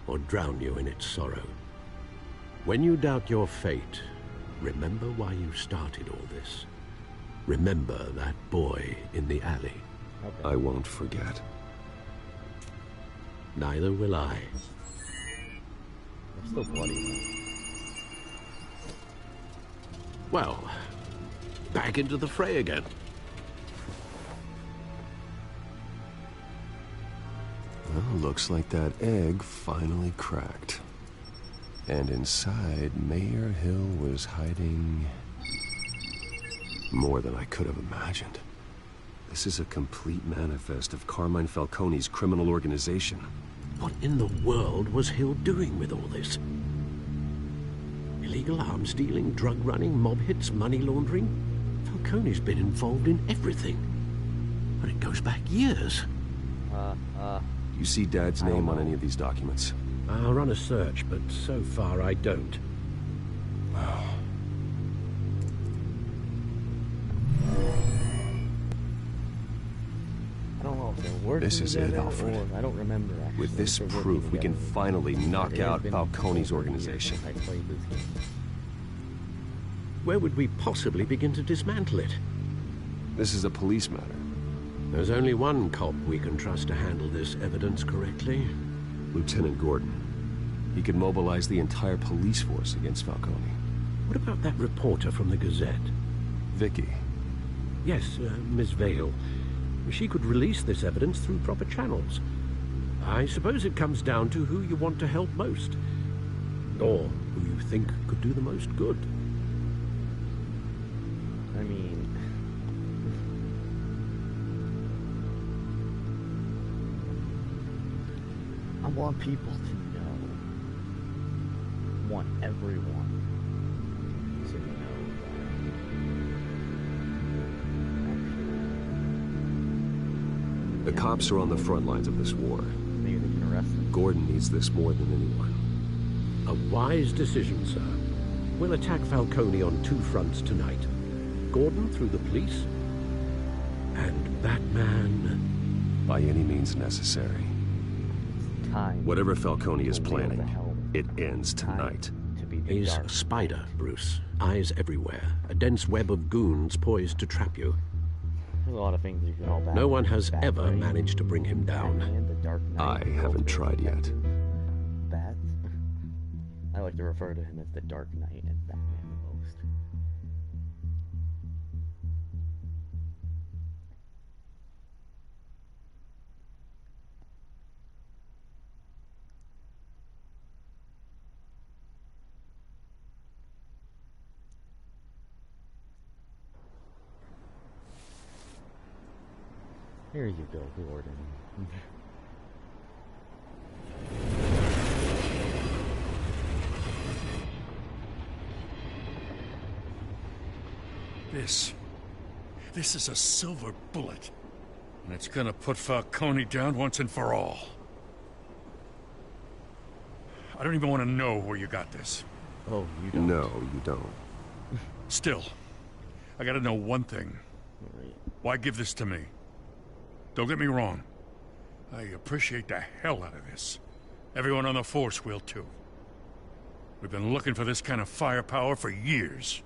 or drown you in its sorrow. When you doubt your fate, remember why you started all this. Remember that boy in the alley. Okay. I won't forget. Neither will I. I'm still bloody. Well, back into the fray again. Well, looks like that egg finally cracked. And inside, Mayor Hill was hiding more than I could have imagined. This is a complete manifest of Carmine Falcone's criminal organization. What in the world was Hill doing with all this? Illegal arms dealing, drug running, mob hits, money laundering? Falcone's been involved in everything. But it goes back years. You see Dad's name on any of these documents? I'll run a search, but so far I don't. I don't know if they're working This is it, Alfred. or I don't remember actually. With this proof, we can finally knock out Falcone's organization. I played this game. Where would we possibly begin to dismantle it? This is a police matter. There's only one cop we can trust to handle this evidence correctly. Lieutenant Gordon. He could mobilize the entire police force against Falcone. What about that reporter from the Gazette? Vicky. Yes, Miss Vale. She could release this evidence through proper channels. I suppose it comes down to who you want to help most. Or who you think could do the most good. I mean... I want people to know. I want everyone to know that. The cops are on the front lines of this war. Maybe they can arrest them. Gordon needs this more than anyone. A wise decision, sir. We'll attack Falcone on two fronts tonight. Gordon through the police, and Batman... by any means necessary. Time. Whatever Falcone is planning, it ends tonight. He's a spider, Bruce. Eyes everywhere. A dense web of goons poised to trap you. There's a lot of things you can all back. No one has ever managed to bring him down. I haven't tried yet. Bats? I like to refer to him as the Dark Knight and Batman the most. Here you go, Gordon. This is a silver bullet. And it's gonna put Falcone down once and for all. I don't even want to know where you got this. Oh, you don't? No, you don't. Still, I gotta know one thing. Why give this to me? Don't get me wrong. I appreciate the hell out of this. Everyone on the force will too. We've been looking for this kind of firepower for years.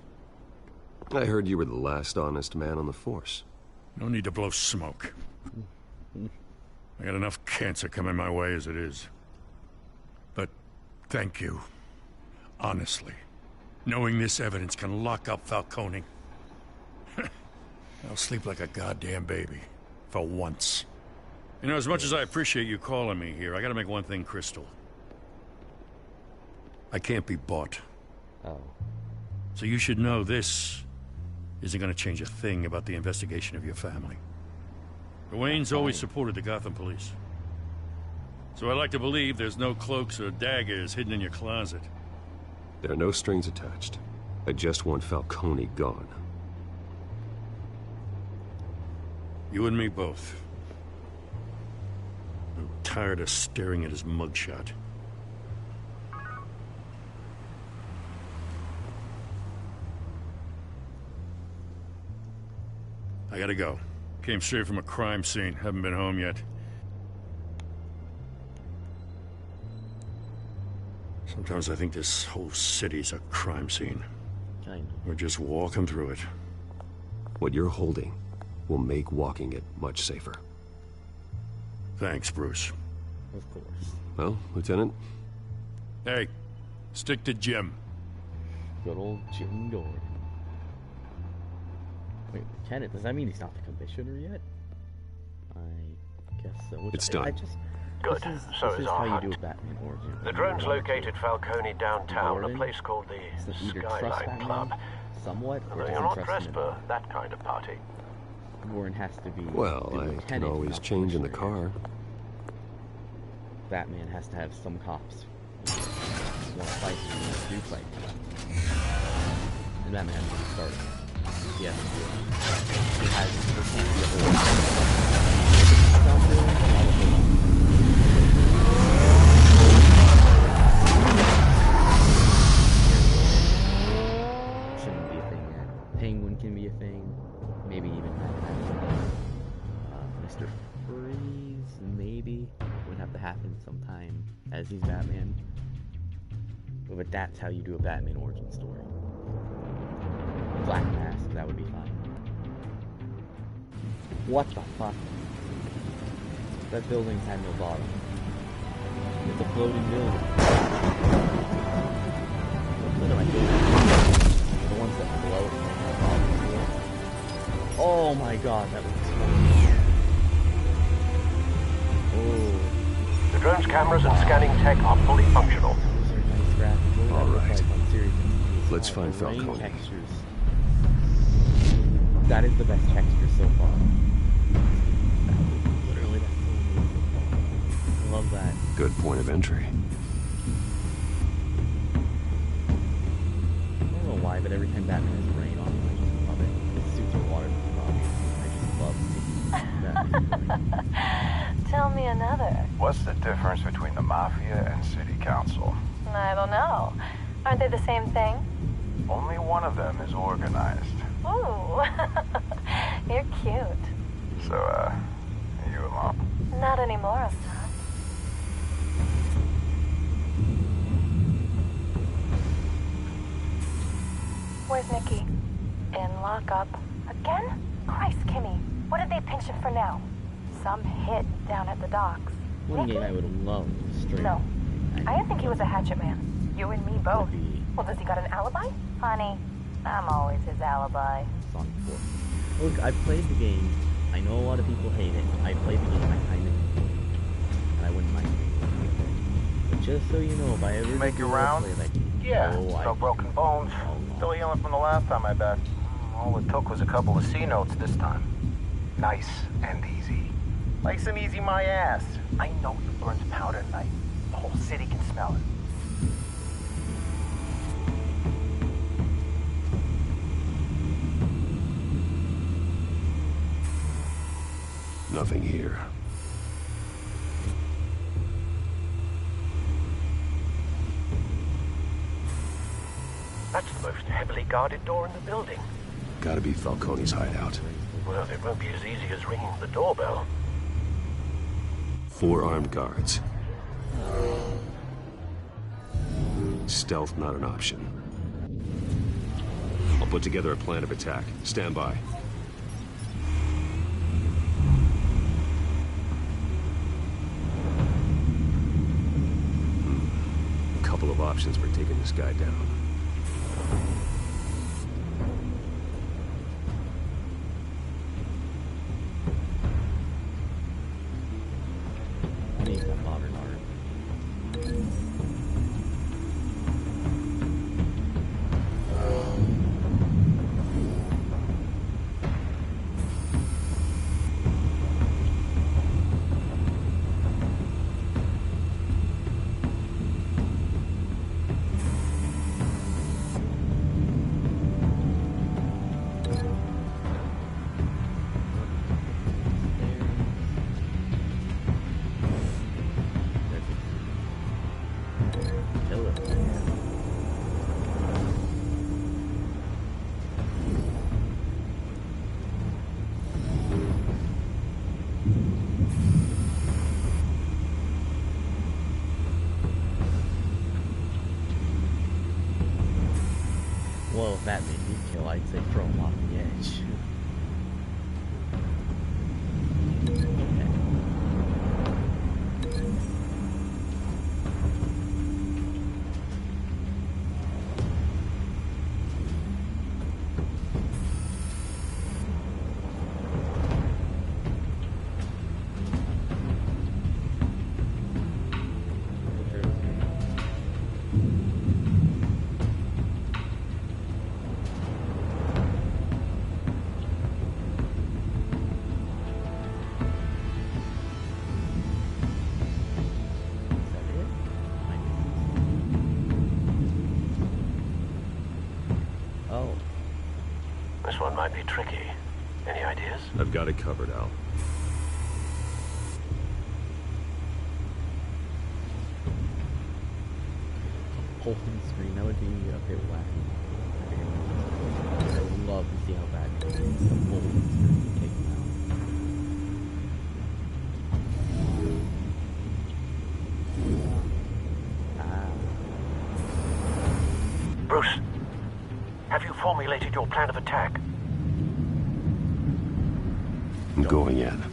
I heard you were the last honest man on the force. No need to blow smoke. I got enough cancer coming my way as it is. But thank you. Honestly. Knowing this evidence can lock up Falcone. I'll sleep like a goddamn baby. For once. You know, as much as I appreciate you calling me here, I gotta make one thing crystal. I can't be bought. Oh. So you should know this isn't gonna change a thing about the investigation of your family. Wayne's always supported the Gotham police. So I like to believe there's no cloaks or daggers hidden in your closet. There are no strings attached. I just want Falcone gone. You and me both. I'm tired of staring at his mugshot. I gotta go. Came straight from a crime scene. Haven't been home yet. Sometimes I think this whole city's a crime scene. We're just walking through it. What you're holding will make walking it much safer. Thanks, Bruce. Of course. Well, Lieutenant? Hey, stick to Jim. Good old Jim Gordon. Wait, Lieutenant, does that mean he's not the commissioner yet? I guess so. It's done. Good. This So is is how our you hunt. do a Batman origin. The drones located Falcone downtown, Gordon? a place called the So either trust Skyline Batman Club. somewhat, or Although don't you're not trust dressed him. for that kind of party. Gordon has to be. Well, the I can lieutenant, always not change in the commissioner. car. Batman has to have some cops. Want to fight, do fight. And Batman has to start. He has to do it. He has there can't be a whole shouldn't be a thing yet. Penguin can be a thing. Maybe even Mr. Freeze, maybe, would have to happen sometime as he's Batman. But that's how you do a Batman origin story. Black Mask, that would be fine. What the fuck? That building had no bottom. It's a floating building. What am I doing? The ones that float. Oh my god, that looks funny. Oh. The drone's cameras and scanning tech are fully functional. All right. Let's find Falcone. Textures. That is the best texture so far. Literally, that's so amazing. I love that. Good point of entry. I don't know why, but every time Batman has rain on him, I just love it. His suits are waterproof. I just love seeing that. Tell me another. What's the difference between the Mafia and City Council? I don't know. Aren't they the same thing? Only one of them is organized. Ooh. You're cute. So, are you alone? Not anymore, Assad. Where's Nikki? In lockup. Again? Christ, Kimmy. What did they pinch him for now? Some hit down at the docks. One game I would love straight. No. I didn't think he was a hatchet man. You and me both. Well, does he got an alibi? Honey, I'm always his alibi. Sonic 4. Look, I've played the game. I know a lot of people hate it. I played the game. I kind of enjoyed it. And I wouldn't mind it. But just so you know, if I ever Make your play round? that game, Yeah, I no broken bones. Still healing from the last time, I bet. All it took was a couple of C notes this time. Nice and easy. Like some easy my ass. I know you burned powder tonight. The whole city can smell it. Nothing here. That's the most heavily guarded door in the building. Gotta be Falcone's hideout. Well, it won't be as easy as ringing the doorbell. 4 armed guards. Stealth not an option. I'll put together a plan of attack. Stand by. Couple of options for taking this guy down. Need that modern art. Well, if that made me kill, I'd say throw him off the edge. This one might be tricky. Any ideas? I've got it covered, Al. Whole screen, that would be a bit wacky. I would love to see how bad it is. The whole screen taken out. Bruce, have you formulated your plan of attack? I'm going in.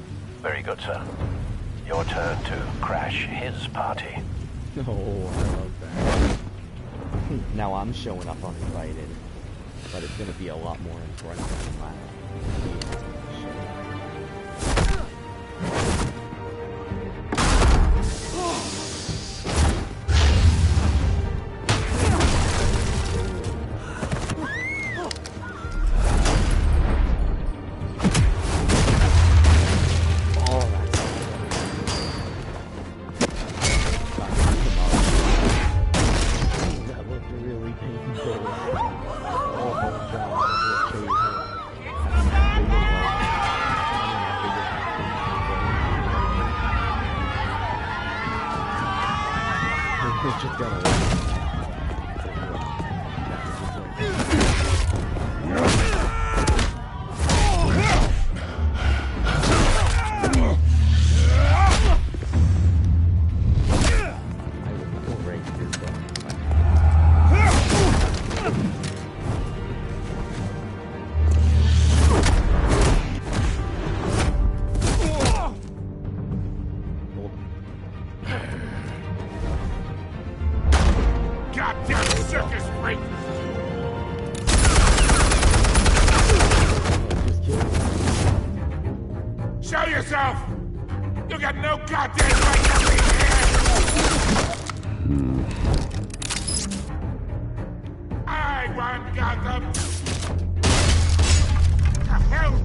Very good, sir. Your turn to crash his party. Oh, I love that. Now I'm showing up uninvited, but it's gonna be a lot more impressive than last. Show yourself! You got no goddamn right to be here! I want Gotham! The hell?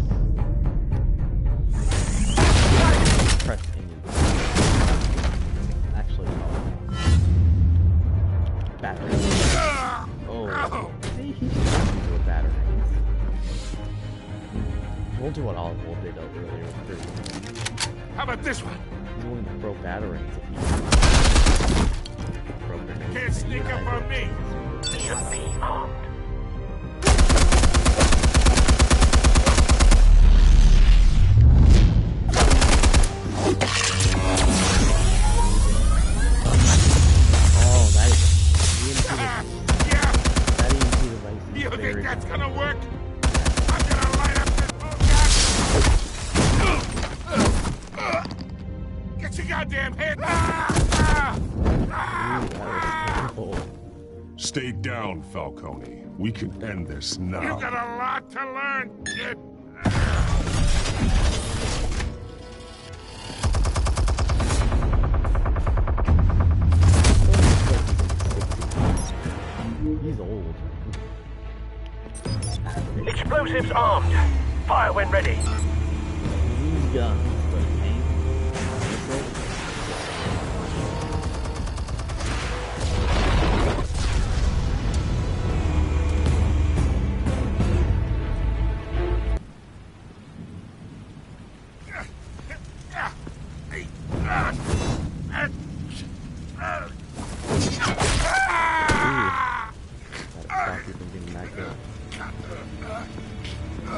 We'll do what Oswald did earlier with Bruce. How about this one? He's the one that broke batarangs at people. Can't sneak up on me. Should be armed. Oh, that is You think that's gonna work? I'm gonna light up this Get your goddamn head! Stay down, Falcone. We can end this now. You got a lot to learn, kid. He's old. Explosives armed. Fire when ready. These guns, but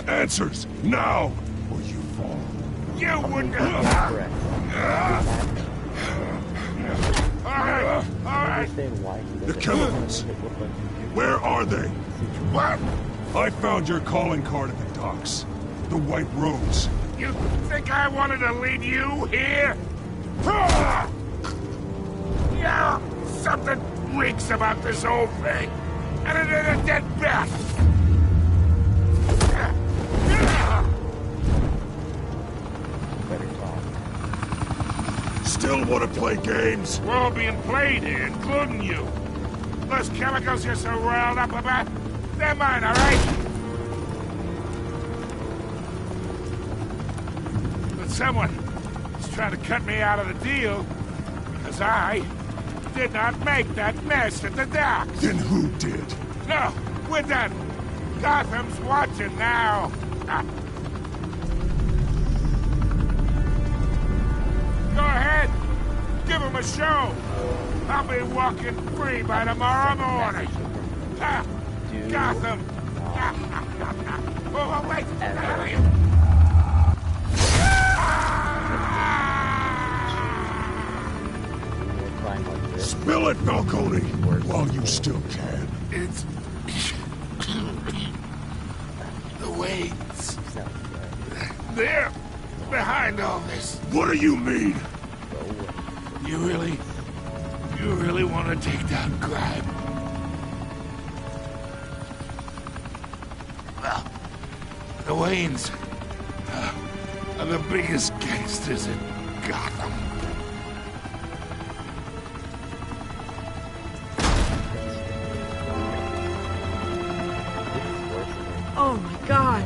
Answers now, or you fall. You wouldn't have. All right. The chemicals. Where are they? What? I found your calling card at the docks. The White Rose. You think I wanted to lead you here? Yeah, something reeks about this whole thing. And it is a dead bat. Still want to play games? We're all being played here, including you. Those chemicals you're so riled up about, they're mine, all right? But someone is trying to cut me out of the deal because I did not make that mess at the docks. Then who did? No, we're done. Gotham's watching now. Go ahead. Give him a show. I'll be walking free by tomorrow morning. Gotham. Oh, wait. Spill it, Falcone, while you still can. It's the Waynes. They're behind all this. What do you mean? You really want to take down crime? Well, the Waynes are the biggest gangsters in Gotham. Oh my God!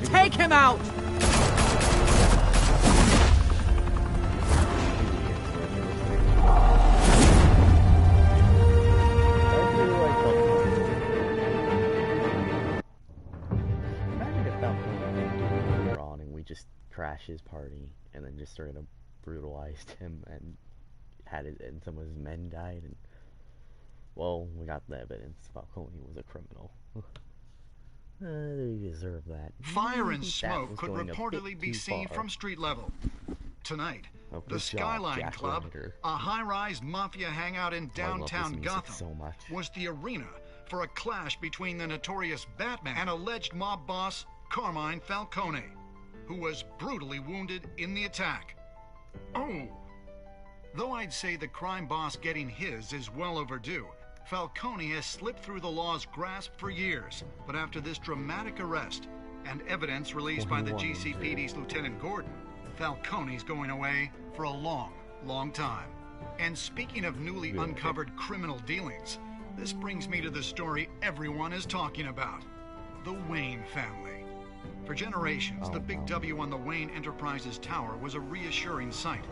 Take him out! Crash his party and then just sort of brutalized him and and some of his men died, and well, we got the evidence Falcone was a criminal. They deserve that. Fire and smoke could reportedly be seen from street level. Tonight, the Skyline Club, a high-rise mafia hangout in downtown Gotham, was the arena for a clash between the notorious Batman and alleged mob boss Carmine Falcone, who was brutally wounded in the attack. Oh! Though I'd say the crime boss getting his is well overdue, Falcone has slipped through the law's grasp for years. But after this dramatic arrest and evidence released by the GCPD's Lieutenant Gordon, Falcone's going away for a long, long time. And speaking of newly uncovered criminal dealings, this brings me to the story everyone is talking about: the Wayne family. For generations, the big W on the Wayne Enterprises tower was a reassuring sight.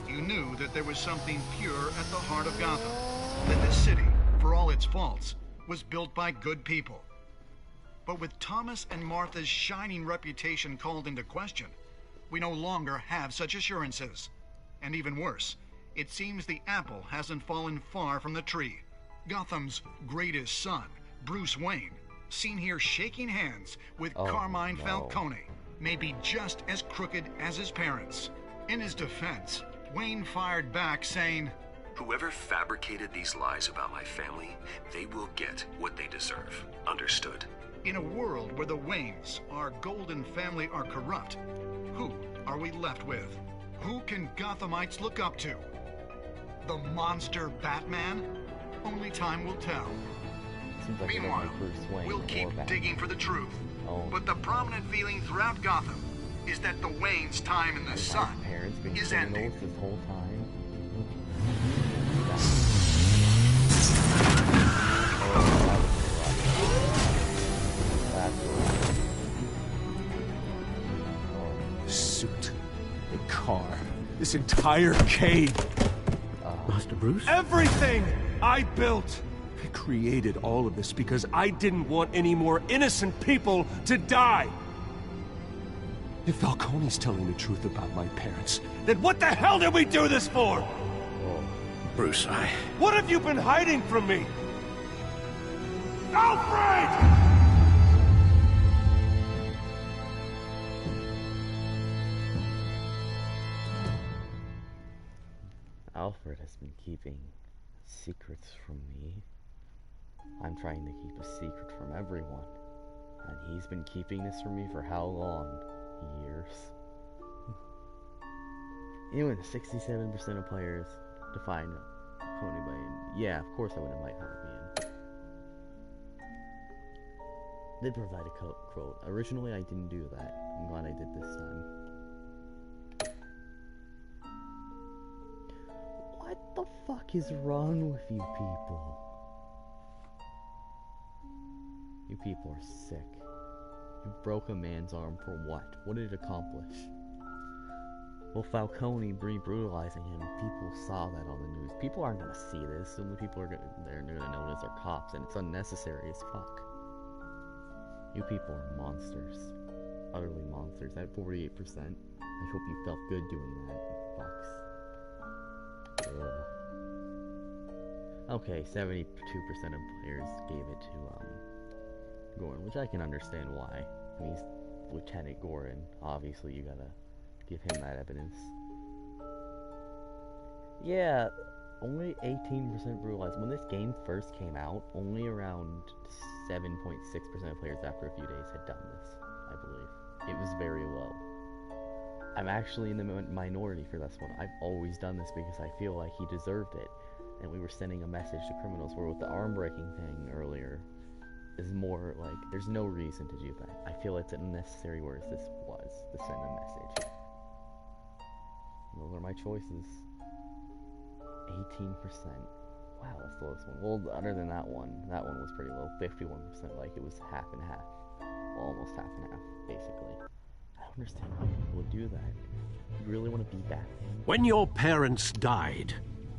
You knew that there was something pure at the heart of Gotham, that this city, for all its faults, was built by good people. But with Thomas and Martha's shining reputation called into question, we no longer have such assurances. And even worse, it seems the apple hasn't fallen far from the tree. Gotham's greatest son, Bruce Wayne, seen here shaking hands with Carmine Falcone, may be just as crooked as his parents. In his defense, Wayne fired back saying, "Whoever fabricated these lies about my family, they will get what they deserve. Understood?" In a world where the Waynes, our golden family, are corrupt, who are we left with? Who can Gothamites look up to? The monster Batman? Only time will tell. Like Meanwhile, we'll keep digging for the truth. But the prominent feeling throughout Gotham is that the Waynes' time in the sun is ending. This whole time. The suit, the car, this entire cave. Master Bruce? Everything I built! I created all of this because I didn't want any more innocent people to die! If Falcone's telling the truth about my parents, then what the hell did we do this for? Bruce, What have you been hiding from me? Alfred! Alfred has been keeping secrets from me. I'm trying to keep a secret from everyone. And he's been keeping this from me for how long? Years. Anyway, 67% of players define Coney by name. Yeah, of course I would invite Harvey in. Did provide a quote. Originally I didn't do that. I'm glad I did this time. What the fuck is wrong with you people? You people are sick. You broke a man's arm for what? What did it accomplish? Well, Falcone brutalizing him, people saw that on the news. People aren't gonna see this. The only people they're gonna notice are cops, and it's unnecessary as fuck. You people are monsters. Utterly monsters. At 48%. I hope you felt good doing that, you fucks. Ugh. Okay, 72% of players gave it to, Gordon, which I can understand why. I mean, he's Lieutenant Gordon. Obviously, you gotta give him that evidence. Yeah, only 18% brutalized. When this game first came out, only around 7.6% of players after a few days had done this, I believe. It was very low. I'm actually in the minority for this one. I've always done this because I feel like he deserved it. And we were sending a message to criminals, where with the arm breaking thing earlier, is more like, there's no reason to do that. I feel it's unnecessary, whereas this was, to send a message. Those are my choices. 18%. Wow, that's the lowest one. Well, other than that one was pretty low. 51%, like it was half and half. Well, almost half and half, basically. I don't understand how people would do that. You really want to be Batman? When your parents died,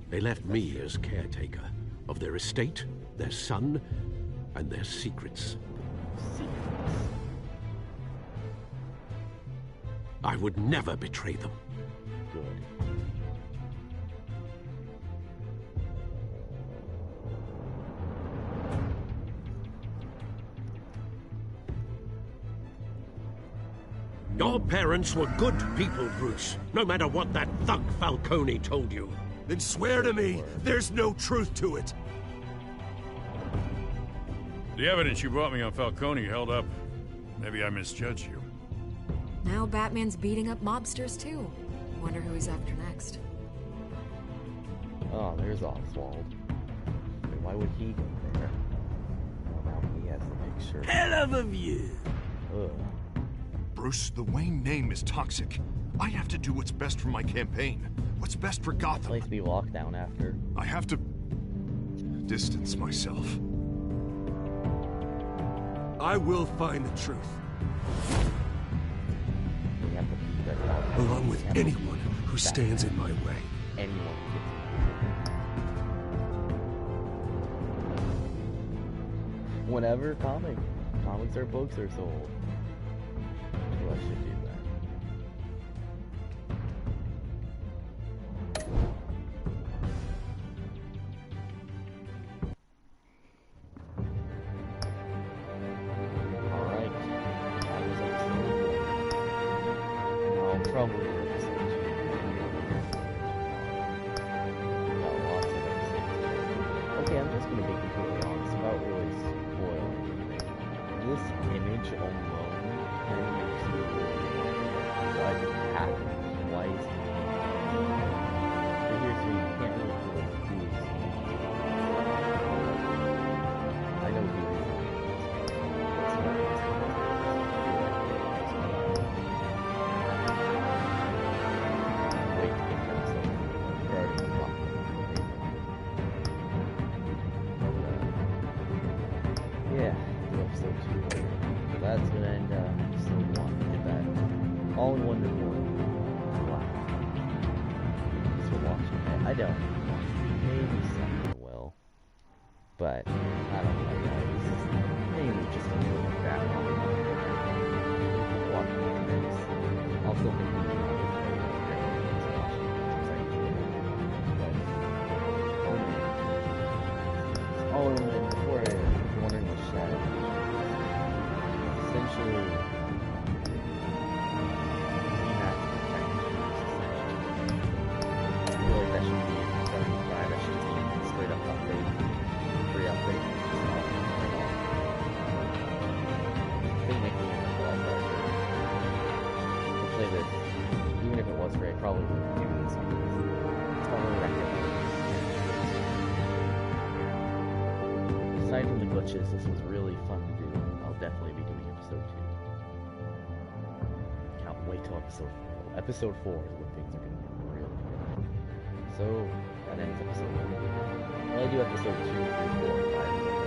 they left me as caretaker of their estate, their son, and their secrets. I would never betray them. Good. Your parents were good people, Bruce, no matter what that thug Falcone told you. Then swear to me there's no truth to it. The evidence you brought me on Falcone held up. Maybe I misjudged you. Now Batman's beating up mobsters too. Wonder who he's after next. Oh, there's Oswald. Wait, why would he go there? Oh, now he has the picture. Hell of a view. Ugh. Bruce, the Wayne name is toxic. I have to do what's best for my campaign. What's best for Gotham. Place to be locked down after. I have to distance myself. I will find the truth. Along with anyone who stands in my way. Anyone. Whatever, comment comics or books are sold. So I should do that. Alright. That was episode 1. Now I'll probably do episode 2. Got lots of episodes. Okay, I'm just gonna be completely honest without really spoiling anything. This image alone kind of makes me what happened? Why is he? But here's me, you can't really feel who is he. I know who he is. It's not wait to get to episode 4. We're already talking about it. Yeah, do episode 2 later. That's gonna end episode 1. Get that all in one report. Wow. Thanks for watching. I don't. Maybe someone will. But, I don't know, guys. This is mainly just a little background. Watching this. I'll still be doing it. All in one before if you're wondering what shadow is. Essentially, I feel like that should be starting 5. That should be a straight up update. Free update. They make me a lot better. I'll say that even if it was free, I probably wouldn't do this because it's probably recommended. Aside from the glitches, this was really fun to do. I'll definitely be doing episode 2. Can't wait till episode 4. Episode 4 is when things are going to be really good. So, that ends episode 1. Well, I do episode 2, 3, 4, and 5.